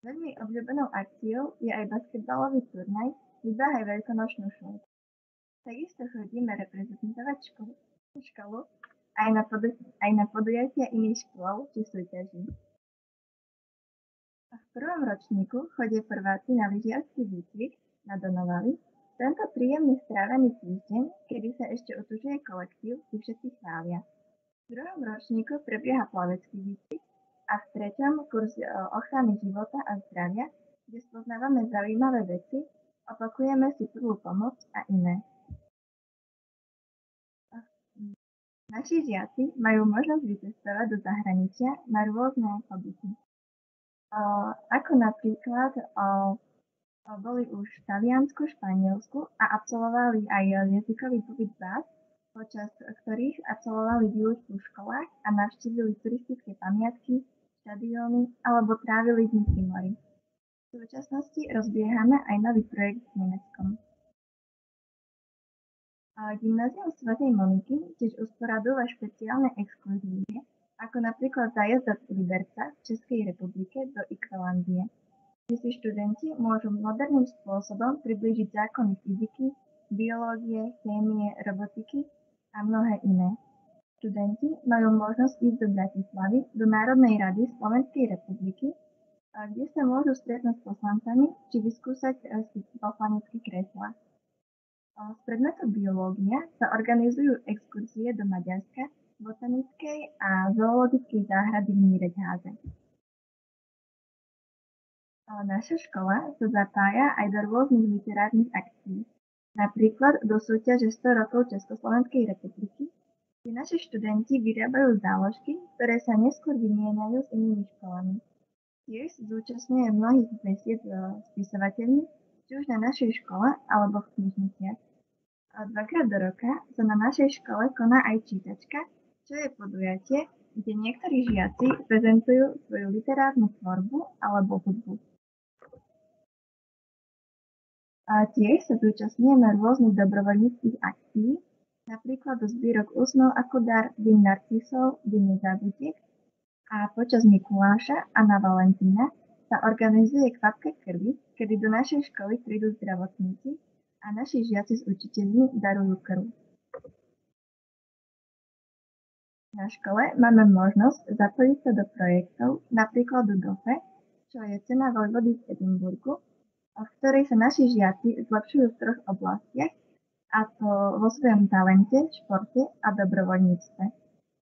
Veľmi obľúbenou akciou je aj basketbalový turnaj Vybáhaj veľkonočnú šunku. Takisto chodíme reprezentovať školu aj na podujatia iných škôl či súťaží. V prvom ročníku chodia prváci na lyžiarsky výcvik na Donovali. Tento príjemne strávený týždeň, kedy sa ešte otužuje kolektív, si všetci chvália. V druhom ročníku prebieha plavecký výcvik a v treťom kurz ochrany života a zdravia, kde spoznávame zaujímavé veci, opakujeme si prvú pomoc a iné. Naši žiaci majú možnosť vycestovať do zahraničia na rôzne pobyty. Ako napríklad boli už v Taliansku, Španielsku a absolvovali aj jazykový pobyt BAS, počas ktorých absolvovali výučbu v školách a navštívili turistické pamiatky, štadióny alebo trávili dni pri mori. V súčasnosti rozbiehame aj nový projekt s Nemeckom. Gymnázium svätej Moniky tiež usporadúva špeciálne exkluzívie, ako napríklad zájazd do Liberca v Českej republike do Ikvelandie, kde si študenti môžu moderným spôsobom priblížiť zákony fyziky, biológie, chémie, robotiky a mnohé iné. Študenti majú možnosť ísť do Bratislavy, do Národnej rady Slovenskej republiky, kde sa môžu stretnúť s poslancami či vyskúšať si poslanecké kreslá. Z predmetu biológia sa organizujú exkurzie do Maďarska, botanickej a zoologickej záhrady v Nyíregyháze. Naša škola sa zapája aj do rôznych literárnych akcií, napríklad do súťaže 100 rokov Československej republiky, kde naši študenti vyrábajú záložky, ktoré sa neskôr vymieňajú s inými školami. Tiež zúčastňuje mnohých besied s spisovateľmi, či už na našej škole alebo v knižniciach. Dvakrát do roka sa na našej škole koná aj čítačka, čo je podujatie, kde niektorí žiaci prezentujú svoju literárnu tvorbu alebo hudbu. Tiež sa zúčastňujeme rôznych dobrovoľníckych akcií, napríklad do zbierok Úsmev ako dar, Deň narcisov, Deň nezábudiek, A počas Mikuláša a na Valentína sa organizuje kvapka krvi, kedy do našej školy prídu zdravotníci a naši žiaci s učiteľmi darujú krv. Na škole máme možnosť zapojiť sa do projektov, napríklad do DOFE, čo je cena vojvody v Edinburgu, v ktorej sa naši žiaci zlepšujú v 3 oblastiach, a to vo svojom talente, športe a dobrovoľníctve.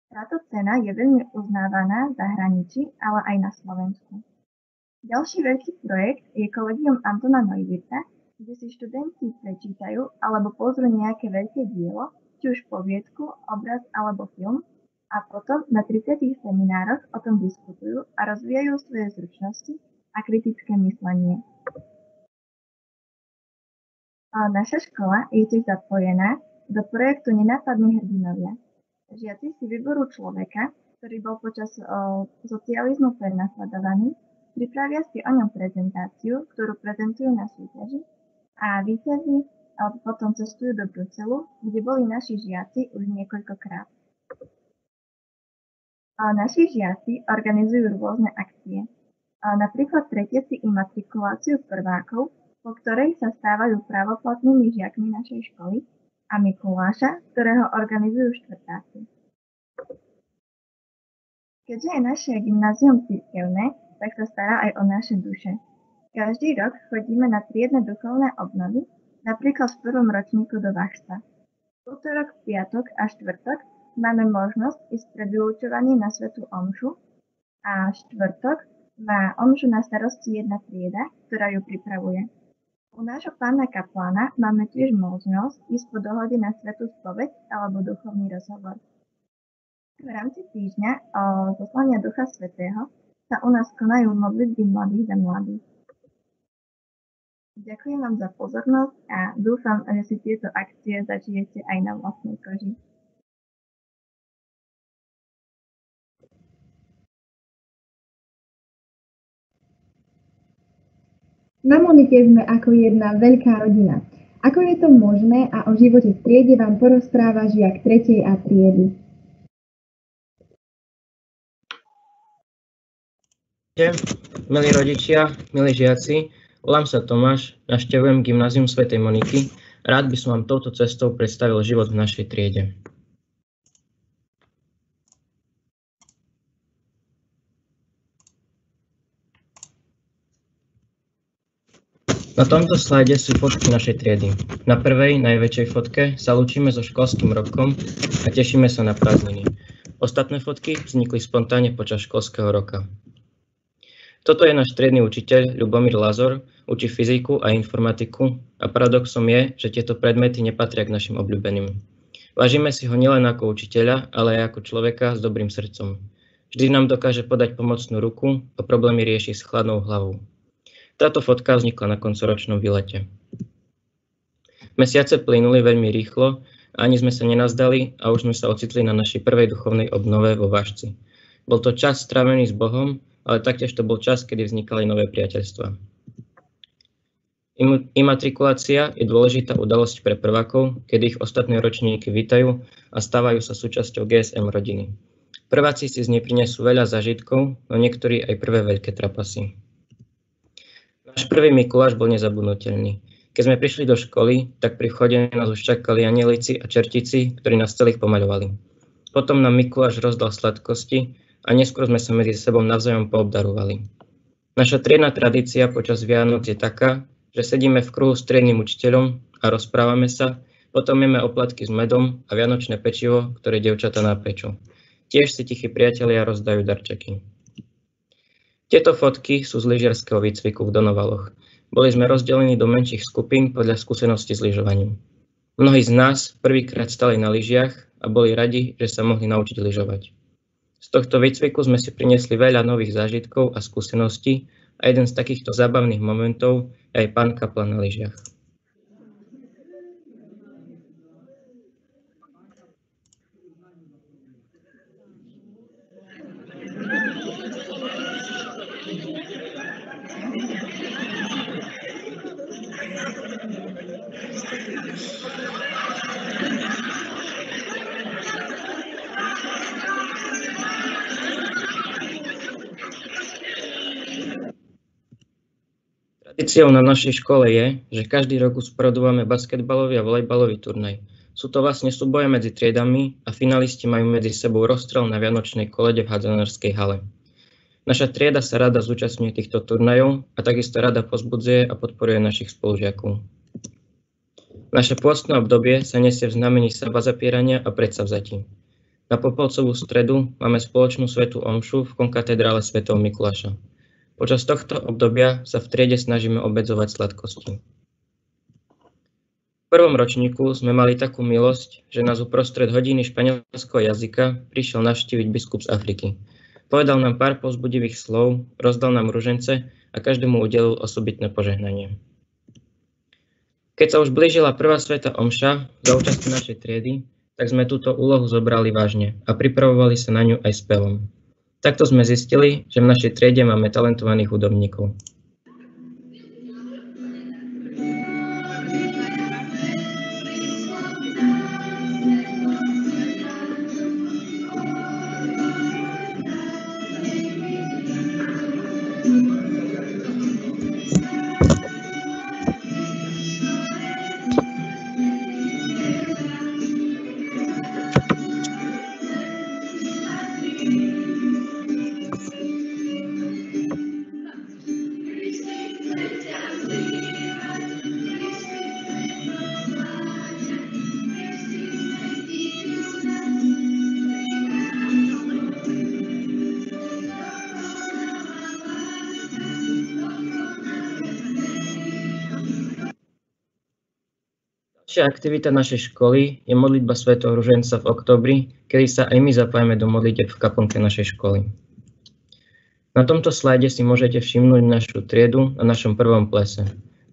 Táto cena je veľmi uznávaná v zahraničí, ale aj na Slovensku. Ďalší veľký projekt je Collegium Antona Neuwirtha, kde si študenti prečítajú alebo pozrú nejaké veľké dielo, či už poviedku, obraz alebo film, a potom na 30 seminároch o tom diskutujú a rozvíjajú svoje zručnosti a kritické myslenie. A naša škola je tiež zapojená do projektu Nenápadní hrdinovia. Žiaci si vyberú človeka, ktorý bol počas socializmu prenasledovaný, pripravia si o ňom prezentáciu, ktorú prezentujú na súťaži, a víťazi potom cestujú do Bruselu, kde boli naši žiaci už niekoľkokrát. Naši žiaci organizujú rôzne akcie. Napríklad tretiaci imatrikuláciu prvákov, po ktorej sa stávajú právoplatnými žiakmi našej školy, a Mikuláša, ktorého organizujú štvrtáci. Keďže je naše gymnázium cirkevné, tak sa stará aj o naše duše. Každý rok chodíme na triedne duchovné obnovy, napríklad v 1. ročníku do Vachsa. Utorok, piatok a štvrtok máme možnosť ísť pred vyučovaním na svätú omšu, a štvrtok má omšu na starosti jedna trieda, ktorá ju pripravuje. U nášho pána kaplána máme tiež možnosť ísť po dohode na svätú spoveď alebo duchovný rozhovor. V rámci týždňa o zoslania Ducha Svätého sa u nás konajú modlitby mladých za mladých. Ďakujem vám za pozornosť a dúfam, že si tieto akcie zažijete aj na vlastnej koži. Na Monike sme ako jedna veľká rodina. Ako je to možné a o živote v triede vám porozpráva žiak 3. A triedy. Milí rodičia, milí žiaci, volám sa Tomáš, navštevujem Gymnázium svätej Moniky. Rád by som vám touto cestou predstavil život v našej triede. Na tomto slajde sú fotky našej triedy. Na prvej, najväčšej fotke sa lúčime so školským rokom a tešíme sa na prázdniny. Ostatné fotky vznikli spontánne počas školského roka. Toto je náš triedny učiteľ Ľubomír Lazor, učí fyziku a informatiku a paradoxom je, že tieto predmety nepatria k našim obľúbeným. Vážime si ho nielen ako učiteľa, ale aj ako človeka s dobrým srdcom. Vždy nám dokáže podať pomocnú ruku a problémy rieši s chladnou hlavou. Táto fotka vznikla na koncoročnom výlete. Mesiace plynuli veľmi rýchlo, ani sme sa nenazdali a už sme sa ocitli na našej prvej duchovnej obnove vo Vážci. Bol to čas strávený s Bohom, ale taktiež to bol čas, kedy vznikali nové priateľstvá. Imatrikulácia je dôležitá udalosť pre prvákov, kedy ich ostatné ročníky vítajú a stávajú sa súčasťou GSM rodiny. Prváci si z nej prinesú veľa zážitkov, no niektorí aj prvé veľké trapasy. Náš prvý Mikuláš bol nezabudnutelný. Keď sme prišli do školy, tak pri vchode nás už čakali anjelici a čertici, ktorí nás celých pomaľovali. Potom nám Mikuláš rozdal sladkosti a neskôr sme sa medzi sebou navzájom poobdarovali. Naša triedna tradícia počas Vianoc je taká, že sedíme v kruhu s triednym učiteľom a rozprávame sa, potom jeme oplatky s medom a vianočné pečivo, ktoré dievčatá napečú. Tiež si tichí priatelia rozdajú darčeky. Tieto fotky sú z lyžiarskeho výcviku v Donovaloch. Boli sme rozdelení do menších skupín podľa skúseností s lyžovaním. Mnohí z nás prvýkrát stali na lyžiach a boli radi, že sa mohli naučiť lyžovať. Z tohto výcviku sme si priniesli veľa nových zážitkov a skúseností a jeden z takýchto zábavných momentov je aj pán kaplan na lyžiach. Tradíciou na našej škole je, že každý rok usporadúvame basketbalový a volejbalový turnaj. Sú to vlastne súboje medzi triedami a finalisti majú medzi sebou rozstrel na vianočnej kolede v hádzanárskej hale. Naša trieda sa rada zúčastňuje týchto turnajov a takisto rada povzbudzuje a podporuje našich spolužiakov. Naše pôstne obdobie sa nesie v znamení sebazapierania a predsavzatí. Na Popolcovú stredu máme spoločnú svätú omšu v konkatedrále svätého Mikuláša. Počas tohto obdobia sa v triede snažíme obedzovať sladkosti. V prvom ročníku sme mali takú milosť, že nás uprostred hodiny španielského jazyka prišiel navštíviť biskup z Afriky. Povedal nám pár povzbudivých slov, rozdal nám ružence a každému udelil osobitné požehnanie. Keď sa už blížila prvá svätá omša za účasti našej triedy, tak sme túto úlohu zobrali vážne a pripravovali sa na ňu aj spevom. Takto sme zistili, že v našej triede máme talentovaných hudobníkov. Ďalšia aktivita našej školy je modlitba svätého Ruženca v októbri, kedy sa aj my zapájame do modlitieb v kaplnke našej školy. Na tomto slajde si môžete všimnúť našu triedu na našom prvom plese.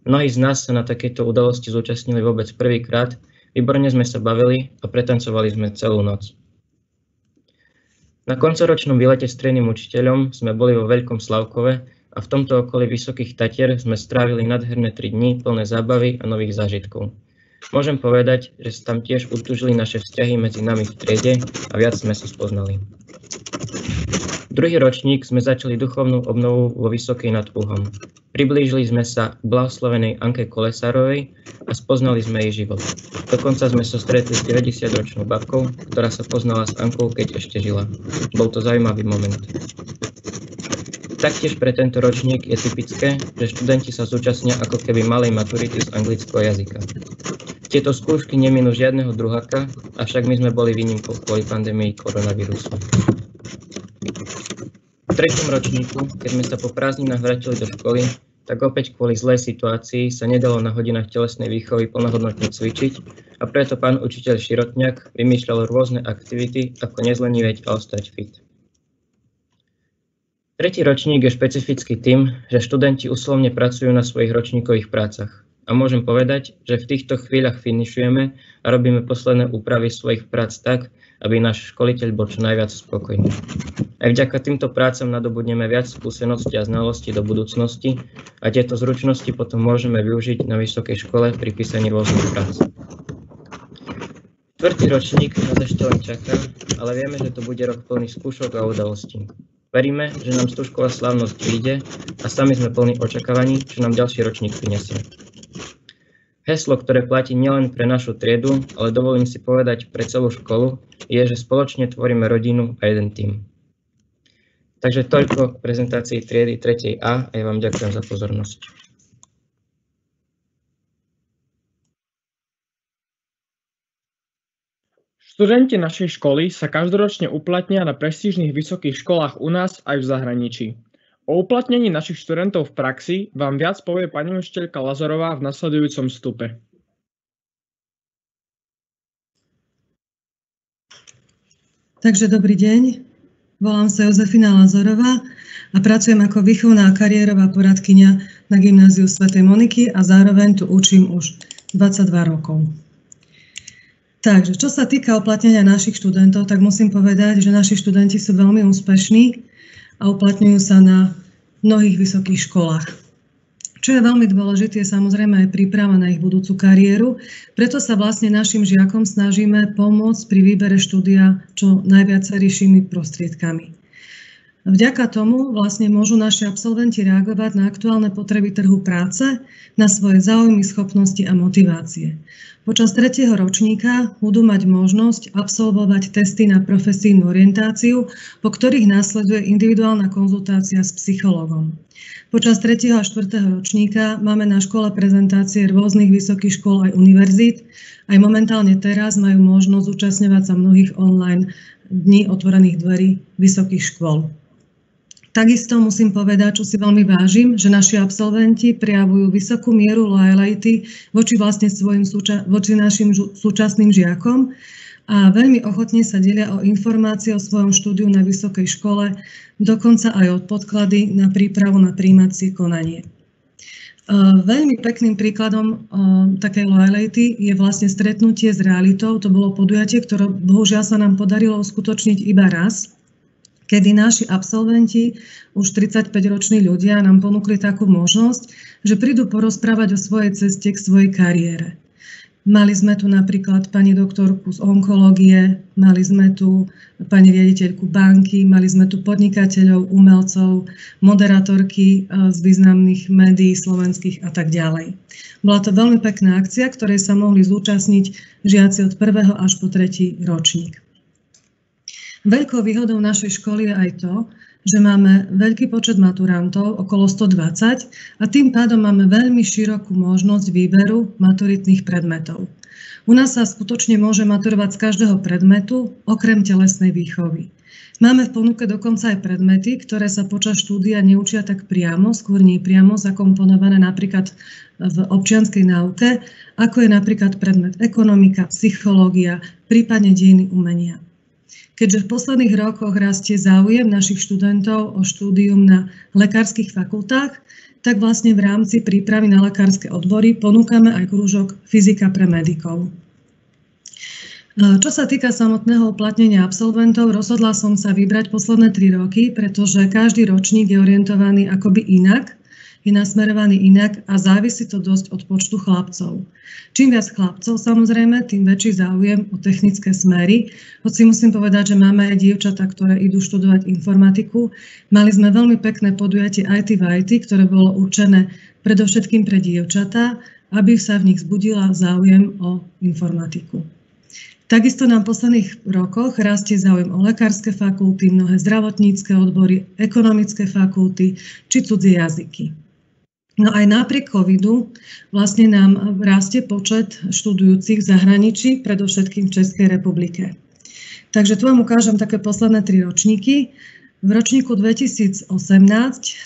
Mnohí z nás sa na takejto udalosti zúčastnili vôbec prvýkrát, výborne sme sa bavili a pretancovali sme celú noc. Na koncoročnom výlete s triednym učiteľom sme boli vo Veľkom Slavkove a v tomto okolí Vysokých Tatier sme strávili nádherné 3 dni plné zábavy a nových zážitkov. Môžem povedať, že sa tam tiež utúžili naše vzťahy medzi nami v triede a viac sme sa spoznali. Druhý ročník sme začali duchovnú obnovu vo Vysokej nad Uhom. Priblížili sme sa k blahoslavenej Anke Kolesárovej a spoznali sme jej život. Dokonca sme sa stretli s 90-ročnou babkou, ktorá sa poznala s Ankou, keď ešte žila. Bol to zaujímavý moment. Taktiež pre tento ročník je typické, že študenti sa zúčastnia ako keby malej maturity z anglického jazyka. Tieto skúšky neminú žiadneho druháka, avšak my sme boli výnimkou kvôli pandémii koronavírusu. V treťom ročníku, keď sme sa po prázdninách vrátili do školy, tak opäť kvôli zlej situácii sa nedalo na hodinách telesnej výchovy plnohodnotne cvičiť a preto pán učiteľ Širotňák vymýšľal rôzne aktivity, ako nezlenivieť a ostať fit. Tretí ročník je špecifický tým, že študenti úslovne pracujú na svojich ročníkových prácach. A môžem povedať, že v týchto chvíľach finišujeme a robíme posledné úpravy svojich prác tak, aby náš školiteľ bol čo najviac spokojný. Aj vďaka týmto prácam nadobudneme viac skúseností a znalostí do budúcnosti a tieto zručnosti potom môžeme využiť na vysokej škole pri písaní rôznych prác. Štvrtý ročník nás ešte len čaká, ale vieme, že to bude rok plný skúšok a udalostí. Veríme, že nám stúžková slávnosť vyjde a sami sme plní očakávaní, čo nám ďalší ročník prinesie. Heslo, ktoré platí nielen pre našu triedu, ale dovolím si povedať pre celú školu, je, že spoločne tvoríme rodinu a jeden tím. Takže toľko k prezentácii triedy 3. A ja vám ďakujem za pozornosť. Študenti našej školy sa každoročne uplatnia na prestížnych vysokých školách u nás aj v zahraničí. O uplatnení našich študentov v praxi vám viac povie pani učiteľka Lazarová v nasledujúcom vstupe. Takže dobrý deň, volám sa Jozefina Lazarová a pracujem ako výchovná a kariérová poradkyňa na gymnáziu svätej Moniky a zároveň tu učím už 22 rokov. Takže, čo sa týka uplatnenia našich študentov, tak musím povedať, že naši študenti sú veľmi úspešní a uplatňujú sa na mnohých vysokých školách. Čo je veľmi dôležité, je samozrejme aj príprava na ich budúcu kariéru, preto sa vlastne našim žiakom snažíme pomôcť pri výbere štúdia čo najviacerejšími prostriedkami. Vďaka tomu vlastne môžu naši absolventi reagovať na aktuálne potreby trhu práce, na svoje záujmy, schopnosti a motivácie. Počas 3. ročníka budú mať možnosť absolvovať testy na profesijnú orientáciu, po ktorých následuje individuálna konzultácia s psychológom. Počas 3. a 4. ročníka máme na škole prezentácie rôznych vysokých škôl aj univerzít. Aj momentálne teraz majú možnosť zúčastňovať sa mnohých online dní otvorených dverí vysokých škôl. Takisto musím povedať, čo si veľmi vážim, že naši absolventi prejavujú vysokú mieru lojality voči našim súčasným žiakom a veľmi ochotne sa delia o informácie o svojom štúdiu na vysokej škole, dokonca aj o podklady na prípravu na prijímacie konanie. Veľmi pekným príkladom takej lojality je vlastne stretnutie s realitou. To bolo podujatie, ktoré bohužiaľ sa nám podarilo uskutočniť iba raz, kedy naši absolventi, už 35-roční ľudia, nám ponúkli takú možnosť, že prídu porozprávať o svojej ceste k svojej kariére. Mali sme tu napríklad pani doktorku z onkológie, mali sme tu pani riaditeľku banky, mali sme tu podnikateľov, umelcov, moderátorky z významných médií slovenských a tak ďalej. Bola to veľmi pekná akcia, ktorej sa mohli zúčastniť žiaci od 1. až po 3. ročník. Veľkou výhodou našej školy je aj to, že máme veľký počet maturantov, okolo 120, a tým pádom máme veľmi širokú možnosť výberu maturitných predmetov. U nás sa skutočne môže maturovať z každého predmetu, okrem telesnej výchovy. Máme v ponuke dokonca aj predmety, ktoré sa počas štúdia neučia tak priamo, skôr nepriamo zakomponované napríklad v občianskej náuke, ako je napríklad predmet ekonomika, psychológia, prípadne dejiny umenia. Keďže v posledných rokoch rastie záujem našich študentov o štúdium na lekárskych fakultách, tak vlastne v rámci prípravy na lekárske odbory ponúkame aj krúžok fyzika pre medikov. Čo sa týka samotného uplatnenia absolventov, rozhodla som sa vybrať posledné 3 roky, pretože každý ročník je orientovaný akoby inak, je nasmerovaný inak a závisí to dosť od počtu chlapcov. Čím viac chlapcov, samozrejme, tým väčší záujem o technické smery. Hoci musím povedať, že máme aj dievčatá, ktoré idú študovať informatiku. Mali sme veľmi pekné podujatie IT v IT, ktoré bolo určené predovšetkým pre dievčatá, aby sa v nich zbudila záujem o informatiku. Takisto nám v posledných rokoch rastie záujem o lekárske fakulty, mnohé zdravotnícke odbory, ekonomické fakulty či cudzie jazyky. No aj napriek covidu vlastne nám rastie počet študujúcich v zahraničí, predovšetkým v Českej republike. Takže tu vám ukážem také posledné 3 ročníky. V ročníku 2018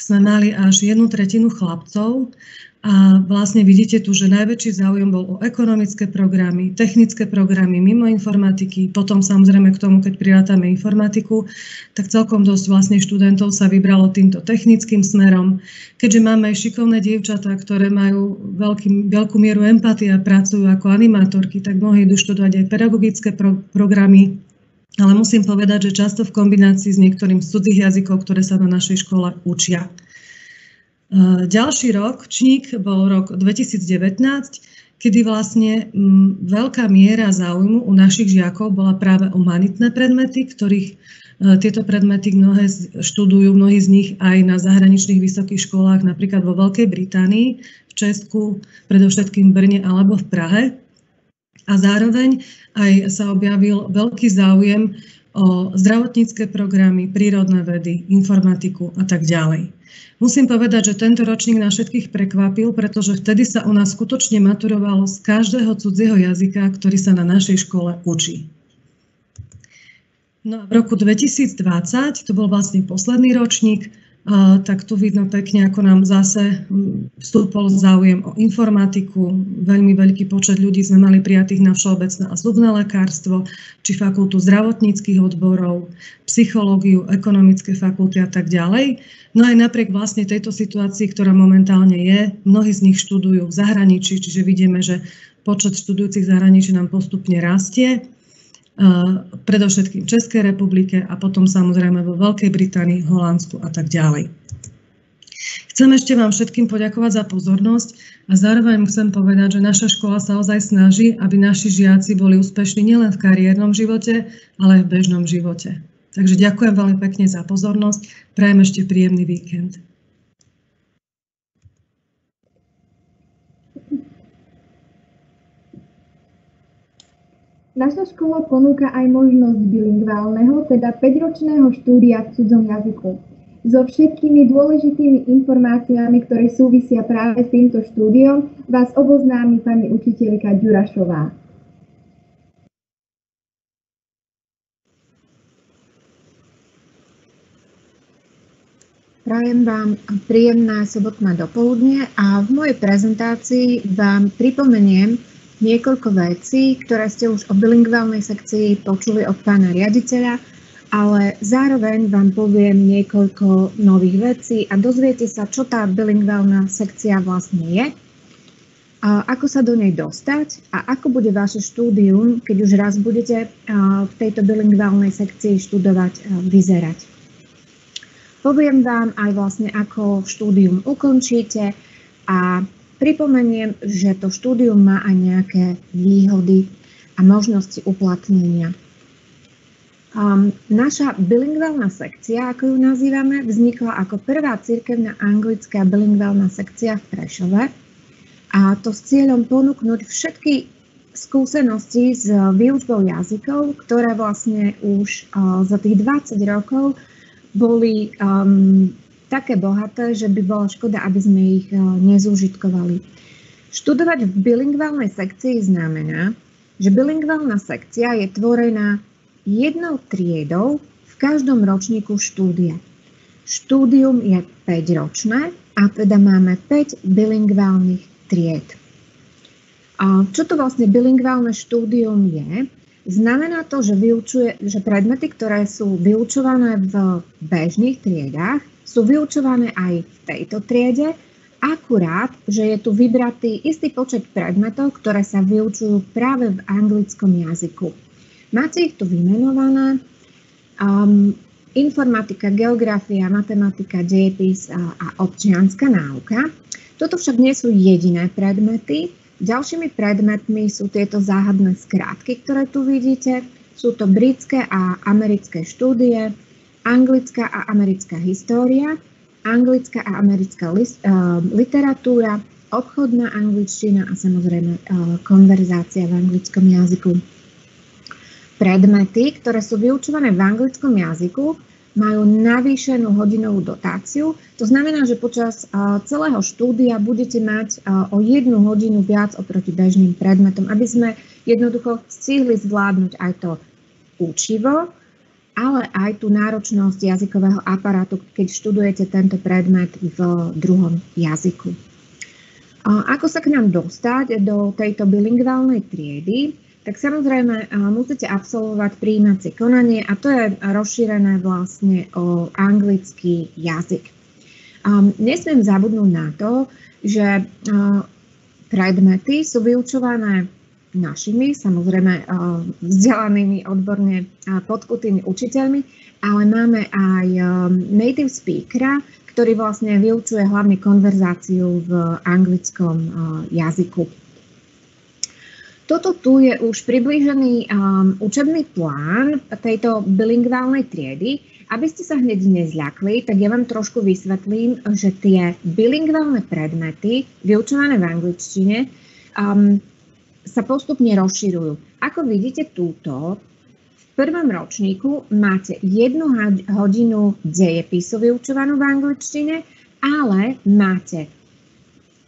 sme mali až 1/3 chlapcov a vlastne vidíte tu, že najväčší záujem bol o ekonomické programy, technické programy mimo informatiky, potom samozrejme k tomu, keď prirátame informatiku, tak celkom dosť vlastne študentov sa vybralo týmto technickým smerom. Keďže máme aj šikovné dievčatá, ktoré majú veľkú mieru empatie a pracujú ako animátorky, tak mnohí idú študovať aj pedagogické programy, ale musím povedať, že často v kombinácii s niektorým z cudzích jazykov, ktoré sa na našej škole učia. Ďalší ročník bol rok 2019, kedy vlastne veľká miera záujmu u našich žiakov bola práve o humanitné predmety, ktorých tieto predmety mnohé študujú, mnohí z nich aj na zahraničných vysokých školách, napríklad vo Veľkej Británii, v Česku, predovšetkým v Brne alebo v Prahe. A zároveň aj sa objavil veľký záujem o zdravotnícke programy, prírodné vedy, informatiku a tak ďalej. Musím povedať, že tento ročník nás všetkých prekvapil, pretože vtedy sa u nás skutočne maturovalo z každého cudzieho jazyka, ktorý sa na našej škole učí. No a v roku 2020, to bol vlastne posledný ročník, tak tu vidno pekne, ako nám zase vstúpol záujem o informatiku. Veľmi veľký počet ľudí sme mali prijatých na všeobecné a zubné lekárstvo, či fakultu zdravotníckych odborov, psychológiu, ekonomické fakulty a tak ďalej. No aj napriek vlastne tejto situácii, ktorá momentálne je, mnohí z nich študujú v zahraničí, čiže vidíme, že počet študujúcich v zahraničí nám postupne rastie. Predovšetkým v Českej republike a potom samozrejme vo Veľkej Británii, Holandsku a tak ďalej. Chcem ešte vám všetkým poďakovať za pozornosť a zároveň chcem povedať, že naša škola sa ozaj snaží, aby naši žiaci boli úspešní nielen v kariérnom živote, ale aj v bežnom živote. Takže ďakujem veľmi pekne za pozornosť. Prajem ešte príjemný víkend. Naša škola ponúka aj možnosť bilingválneho, teda 5-ročného štúdia v cudzom jazyku. So všetkými dôležitými informáciami, ktoré súvisia práve s týmto štúdiom, vás oboznámi pani učiteľka Ďurašová. Prajem vám príjemné sobotné dopoludnie a v mojej prezentácii vám pripomeniem niekoľko vecí, ktoré ste už o bilingválnej sekcii počuli od pána riaditeľa, ale zároveň vám poviem niekoľko nových vecí a dozviete sa, čo tá bilingválna sekcia vlastne je, a ako sa do nej dostať a ako bude vaše štúdium, keď už raz budete v tejto bilingválnej sekcii študovať, vyzerať. Poviem vám aj vlastne, ako štúdium ukončíte a pripomeniem, že to štúdium má aj nejaké výhody a možnosti uplatnenia. Naša bilingválna sekcia, ako ju nazývame, vznikla ako prvá cirkevná anglická bilingválna sekcia v Prešove a to s cieľom ponúknuť všetky skúsenosti s výučbou jazykov, ktoré vlastne už za tých 20 rokov boli také bohaté, že by bola škoda, aby sme ich nezúžitkovali. Študovať v bilingválnej sekcii znamená, že bilingválna sekcia je tvorená jednou triedou v každom ročníku štúdia. Štúdium je 5-ročné a teda máme 5 bilingválnych tried. A čo to vlastne bilingválne štúdium je? Znamená to, že predmety, ktoré sú vyučované v bežných triedách, sú vyučované aj v tejto triede, akurát, že je tu vybratý istý počet predmetov, ktoré sa vyučujú práve v anglickom jazyku. Máte ich tu vymenované: informatika, geografia, matematika, dejepis a občianska náuka. Toto však nie sú jediné predmety. Ďalšími predmetmi sú tieto záhadné skrátky, ktoré tu vidíte. Sú to britské a americké štúdie, anglická a americká história, anglická a americká literatúra, obchodná angličtina a samozrejme konverzácia v anglickom jazyku. Predmety, ktoré sú vyučované v anglickom jazyku, majú navýšenú hodinovú dotáciu. To znamená, že počas celého štúdia budete mať o 1 hodinu viac oproti bežným predmetom, aby sme jednoducho stihli zvládnuť aj to učivo, ale aj tú náročnosť jazykového aparátu, keď študujete tento predmet v druhom jazyku. Ako sa k nám dostať do tejto bilingválnej triedy? Tak samozrejme musíte absolvovať prijímacie konanie a to je rozšírené vlastne o anglický jazyk. Nesmiem zabudnúť na to, že predmety sú vyučované našimi, samozrejme vzdelanými, odborne podkutými učiteľmi, ale máme aj native speakera, ktorý vlastne vyučuje hlavne konverzáciu v anglickom jazyku. Toto tu je už priblížený učebný plán tejto bilingválnej triedy. Aby ste sa hneď nezľakli, tak ja vám trošku vysvetlím, že tie bilingválne predmety vyučované v angličtine sa postupne rozširujú. Ako vidíte túto, v prvom ročníku máte 1 hodinu dejepisu vyučovanú v angličtine, ale máte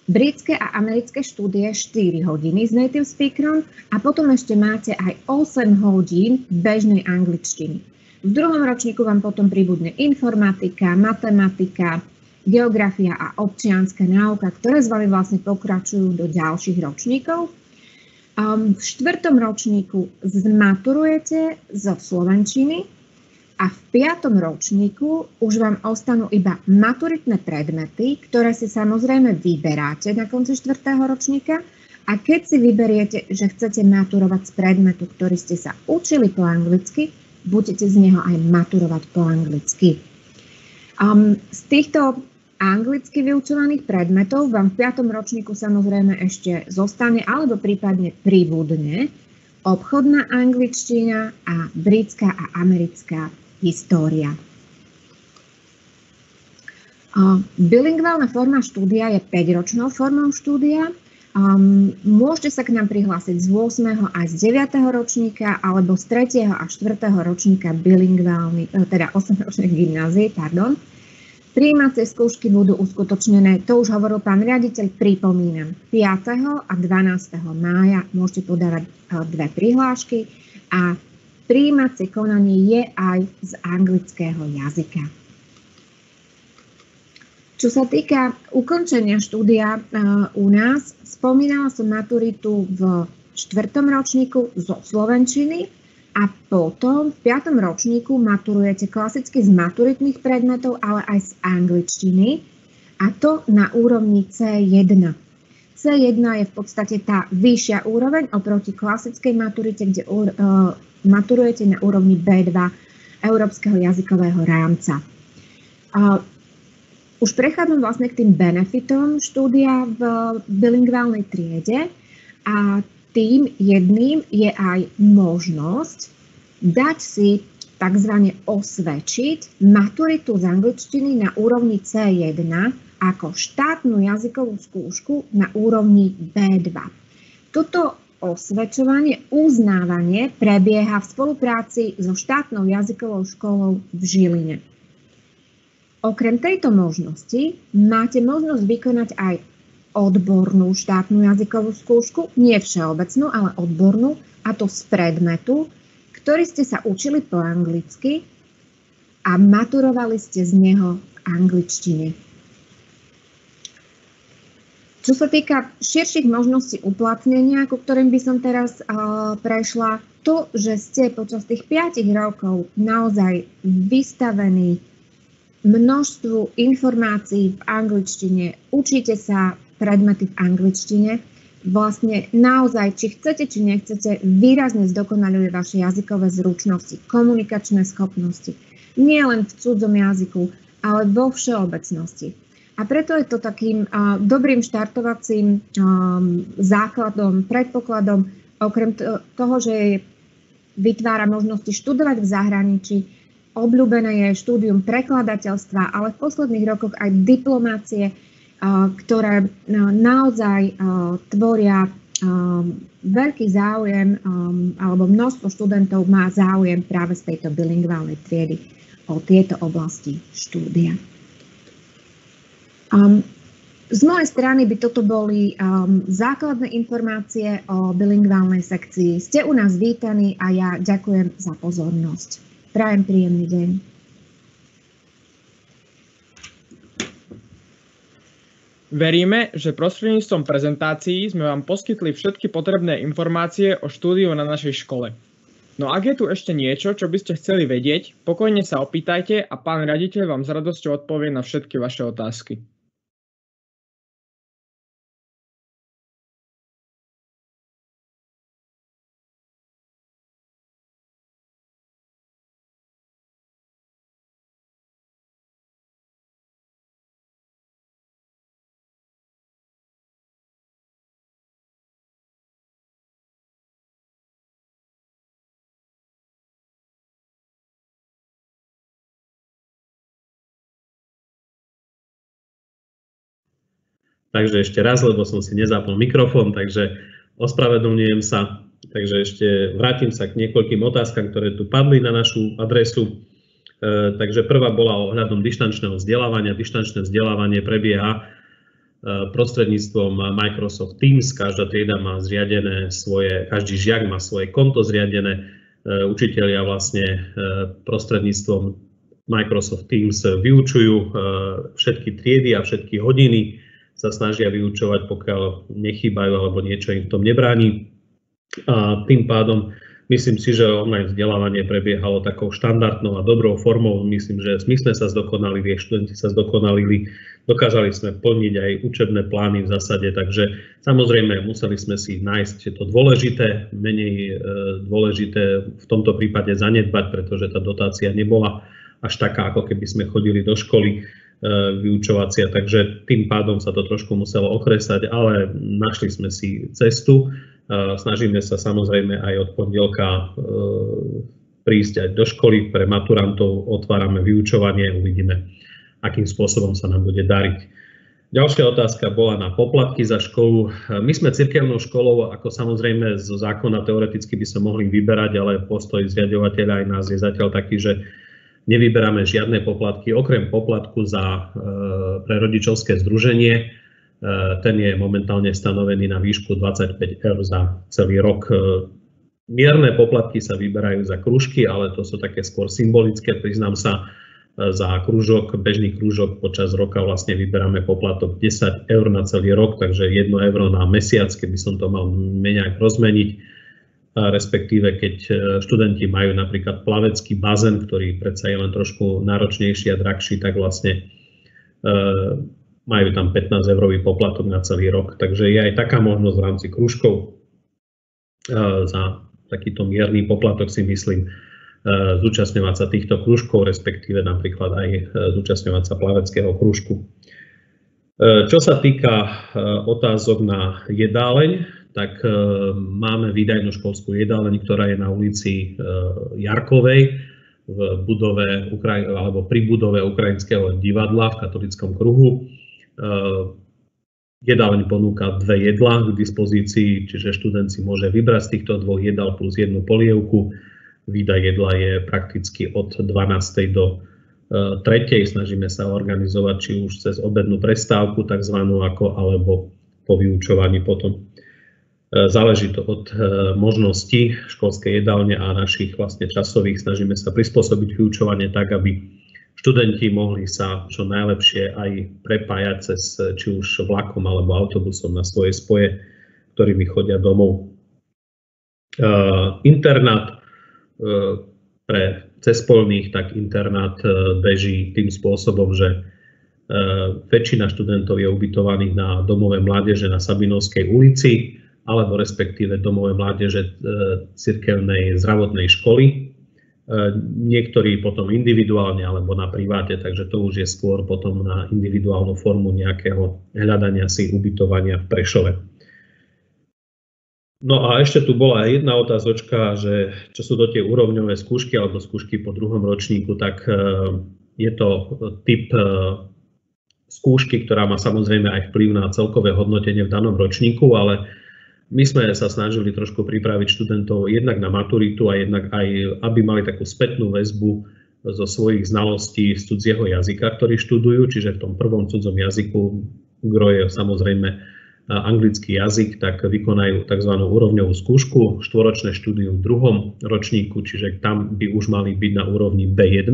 britské a americké štúdie 4 hodiny s native speakerom a potom ešte máte aj 8 hodín bežnej angličtiny. V druhom ročníku vám potom pribudne informatika, matematika, geografia a občianska náuka, ktoré s vami vlastne pokračujú do ďalších ročníkov. V 4. ročníku zmaturujete zo slovenčiny a v 5. ročníku už vám ostanú iba maturitné predmety, ktoré si samozrejme vyberáte na konci 4. ročníka. A keď si vyberiete, že chcete maturovať z predmetu, ktorý ste sa učili po anglicky, budete z neho aj maturovať po anglicky. Z týchto anglicky vyučovaných predmetov vám v 5. ročníku samozrejme ešte zostane alebo prípadne pribudne obchodná angličtina a britská a americká história. Bilingválna forma štúdia je 5-ročnou formou štúdia. Môžete sa k nám prihlásiť z 8. až z 9. ročníka alebo z 3. a 4. ročníka teda 8-ročnej gymnázie, Prijímacie skúšky budú uskutočnené, to už hovoril pán riaditeľ, pripomínam, 5. a 12. mája môžete podávať 2 prihlášky a prijímacie konanie je aj z anglického jazyka. Čo sa týka ukončenia štúdia u nás, spomínala som maturitu v 4. ročníku zo slovenčiny a potom v 5. ročníku maturujete klasicky z maturitných predmetov, ale aj z angličtiny a to na úrovni C1. C1 je v podstate tá vyššia úroveň oproti klasickej maturite, kde maturujete na úrovni B2 Európskeho jazykového rámca. Už prechádzam vlastne k tým benefitom štúdia v bilingválnej triede a tým jedným je aj možnosť dať si tzv. Osvedčiť maturitu z angličtiny na úrovni C1 ako štátnu jazykovú skúšku na úrovni B2. Toto osvedčovanie, uznávanie prebieha v spolupráci so štátnou jazykovou školou v Žiline. Okrem tejto možnosti máte možnosť vykonať aj odbornú štátnu jazykovú skúšku, nie všeobecnú, ale odbornú, a to z predmetu, ktorý ste sa učili po anglicky a maturovali ste z neho v angličtine. Čo sa týka širších možností uplatnenia, ku ktorým by som teraz prešla, to, že ste počas tých 5 rokov naozaj vystavení množstvu informácií v angličtine, učíte sa predmety v angličtine, vlastne naozaj, či chcete, či nechcete, výrazne zdokonaľuje vaše jazykové zručnosti, komunikačné schopnosti. Nie len v cudzom jazyku, ale vo všeobecnosti. A preto je to takým dobrým štartovacím základom, predpokladom, okrem toho, že vytvára možnosti študovať v zahraničí. Obľúbené je štúdium prekladateľstva, ale v posledných rokoch aj diplomácie, ktoré naozaj tvoria veľký záujem, alebo množstvo študentov má záujem práve z tejto bilingválnej triedy o tieto oblasti štúdia. Z mojej strany by toto boli základné informácie o bilingválnej sekcii. Ste u nás vítaní a ja ďakujem za pozornosť. Prajem príjemný deň. Veríme, že prostredníctvom prezentácií sme vám poskytli všetky potrebné informácie o štúdiu na našej škole. No ak je tu ešte niečo, čo by ste chceli vedieť, pokojne sa opýtajte a pán riaditeľ vám s radosťou odpovie na všetky vaše otázky. Takže ešte raz, lebo som si nezapol mikrofón, takže ospravedlňujem sa. Takže ešte vrátim sa k niekoľkým otázkam, ktoré tu padli na našu adresu. Takže prvá bola ohľadom dištančného vzdelávania. Dištančné vzdelávanie prebieha prostredníctvom Microsoft Teams. Každá trieda má zriadené každý žiak má svoje konto zriadené. Učitelia vlastne prostredníctvom Microsoft Teams vyučujú všetky triedy a všetky hodiny sa snažia vyučovať, pokiaľ nechýbajú alebo niečo im v tom nebráni. A tým pádom myslím si, že online vzdelávanie prebiehalo takou štandardnou a dobrou formou. Myslím, že my sme sa zdokonalili, študenti sa zdokonalili, dokázali sme plniť aj učebné plány v zásade, takže samozrejme museli sme si nájsť to dôležité, menej dôležité v tomto prípade zanedbať, pretože tá dotácia nebola až taká, ako keby sme chodili do školy vyučovacia, takže tým pádom sa to trošku muselo okresať, ale našli sme si cestu. Snažíme sa samozrejme aj od pondelka prísť aj do školy. Pre maturantov otvárame vyučovanie, uvidíme, akým spôsobom sa nám bude dariť. Ďalšia otázka bola na poplatky za školu. My sme cirkevnou školou, ako samozrejme z zákona teoreticky by sme mohli vyberať, ale postoj zriaďovateľa aj nás je zatiaľ taký, že nevyberáme žiadne poplatky, okrem poplatku pre rodičovské združenie. Ten je momentálne stanovený na výšku 25 € za celý rok. Mierne poplatky sa vyberajú za krúžky, ale to sú také skôr symbolické, priznám sa. Za krúžok, bežný krúžok počas roka vlastne vyberáme poplatok 10 € na celý rok, takže 1 € na mesiac, keby som to mal nejak rozmeniť. Respektíve, keď študenti majú napríklad plavecký bazén, ktorý predsa je len trošku náročnejší a drahší, tak vlastne majú tam 15 € poplatok na celý rok. Takže je aj taká možnosť v rámci krúžkov za takýto mierny poplatok, si myslím, zúčastňovať sa týchto krúžkov, respektíve napríklad aj zúčastňovať sa plaveckého krúžku. Čo sa týka otázok na jedáleň, tak máme výdajnú školskú jedáleň, ktorá je na ulici Jarkovej v budove alebo pri budove Ukrajinského divadla v Katolíckom kruhu. Jedáleň ponúka 2 jedlá k dispozícii, čiže študent si môže vybrať z týchto 2 jedál plus 1 polievku. Výdaj jedla je prakticky od 12. do 3. Snažíme sa organizovať či už cez obednú prestávku takzvanú alebo po vyučovaní potom. Záleží to od možností školskej jedálne a našich vlastne časových. Snažíme sa prispôsobiť vyučovanie tak, aby študenti mohli sa čo najlepšie aj prepájať cez či už vlakom alebo autobusom na svoje spoje, ktorými chodia domov. Internát pre cespolných, tak internát beží tým spôsobom, že väčšina študentov je ubytovaných na domove mládeže na Sabinovskej ulici alebo respektíve domove mládeže cirkevnej zdravotnej školy. Niektorí potom individuálne alebo na priváte, takže to už je skôr potom na individuálnu formu nejakého hľadania si ubytovania v Prešove. No a ešte tu bola jedna otázočka, že čo sú to tie úrovňové skúšky alebo skúšky po 2. ročníku, tak je to typ skúšky, ktorá má samozrejme aj vplyv na celkové hodnotenie v danom ročníku, ale my sme sa snažili trošku pripraviť študentov jednak na maturitu a jednak aj, aby mali takú spätnú väzbu zo svojich znalostí z cudzieho jazyka, ktorý študujú, čiže v tom prvom cudzom jazyku, gro je samozrejme anglický jazyk, tak vykonajú tzv. Úrovňovú skúšku, 4-ročné štúdium v 2. ročníku, čiže tam by už mali byť na úrovni B1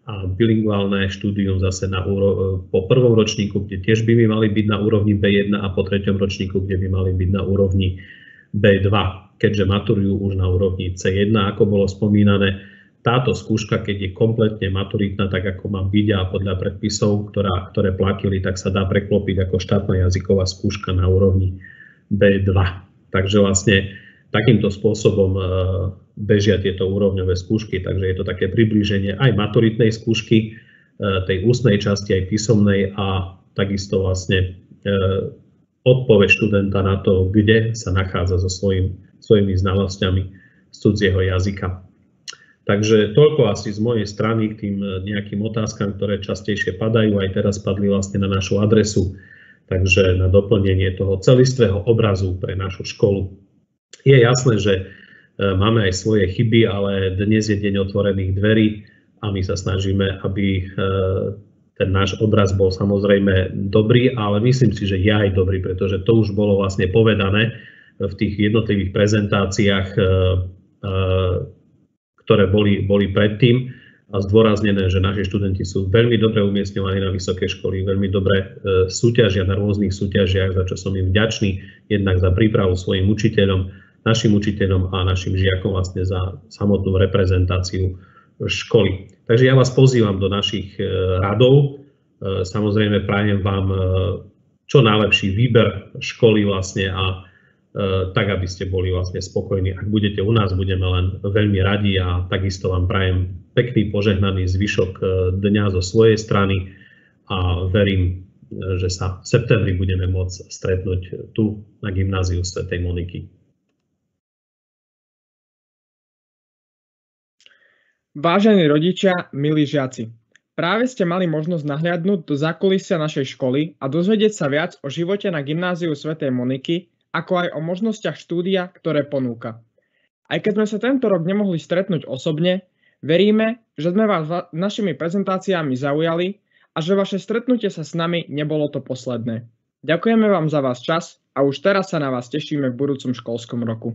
a bilingválne štúdium zase po 1. ročníku, kde tiež by mali byť na úrovni B1 a po 3. ročníku, kde by mali byť na úrovni B2, keďže maturujú už na úrovni C1, ako bolo spomínané. Táto skúška, keď je kompletne maturitná, tak ako má byť a podľa predpisov, ktoré platili, tak sa dá preklopiť ako štátna jazyková skúška na úrovni B2. Takže vlastne takýmto spôsobom bežia tieto úrovňové skúšky, takže je to také priblíženie aj maturitnej skúšky, tej ústnej časti, aj písomnej a takisto vlastne odpoveď študenta na to, kde sa nachádza so svojimi znalosťami z cudzieho jazyka. Takže toľko asi z mojej strany k tým nejakým otázkam, ktoré častejšie padajú, aj teraz padli vlastne na našu adresu, takže na doplnenie toho celistvého obrazu pre našu školu. Je jasné, že máme aj svoje chyby, ale dnes je deň otvorených dverí a my sa snažíme, aby ten náš obraz bol samozrejme dobrý, ale myslím si, že je aj dobrý, pretože to už bolo vlastne povedané v tých jednotlivých prezentáciách, ktoré boli predtým a zdôraznené, že naši študenti sú veľmi dobre umiestňovaní na vysoké školy, veľmi dobre súťažia na rôznych súťažiach, za čo som im vďačný, jednak za prípravu svojim učiteľom, našim učiteľom a našim žiakom vlastne za samotnú reprezentáciu školy. Takže ja vás pozývam do našich radov. Samozrejme prajem vám čo najlepší výber školy vlastne a tak, aby ste boli vlastne spokojní. Ak budete u nás, budeme len veľmi radi a takisto vám prajem pekný požehnaný zvyšok dňa zo svojej strany a verím, že sa v septembri budeme môcť stretnúť tu na gymnáziu Svätej Moniky. Vážení rodičia, milí žiaci, práve ste mali možnosť nahliadnúť do zákulisia našej školy a dozvedieť sa viac o živote na gymnáziu svätej Moniky, ako aj o možnostiach štúdia, ktoré ponúka. Aj keď sme sa tento rok nemohli stretnúť osobne, veríme, že sme vás našimi prezentáciami zaujali a že vaše stretnutie sa s nami nebolo to posledné. Ďakujeme vám za váš čas a už teraz sa na vás tešíme v budúcom školskom roku.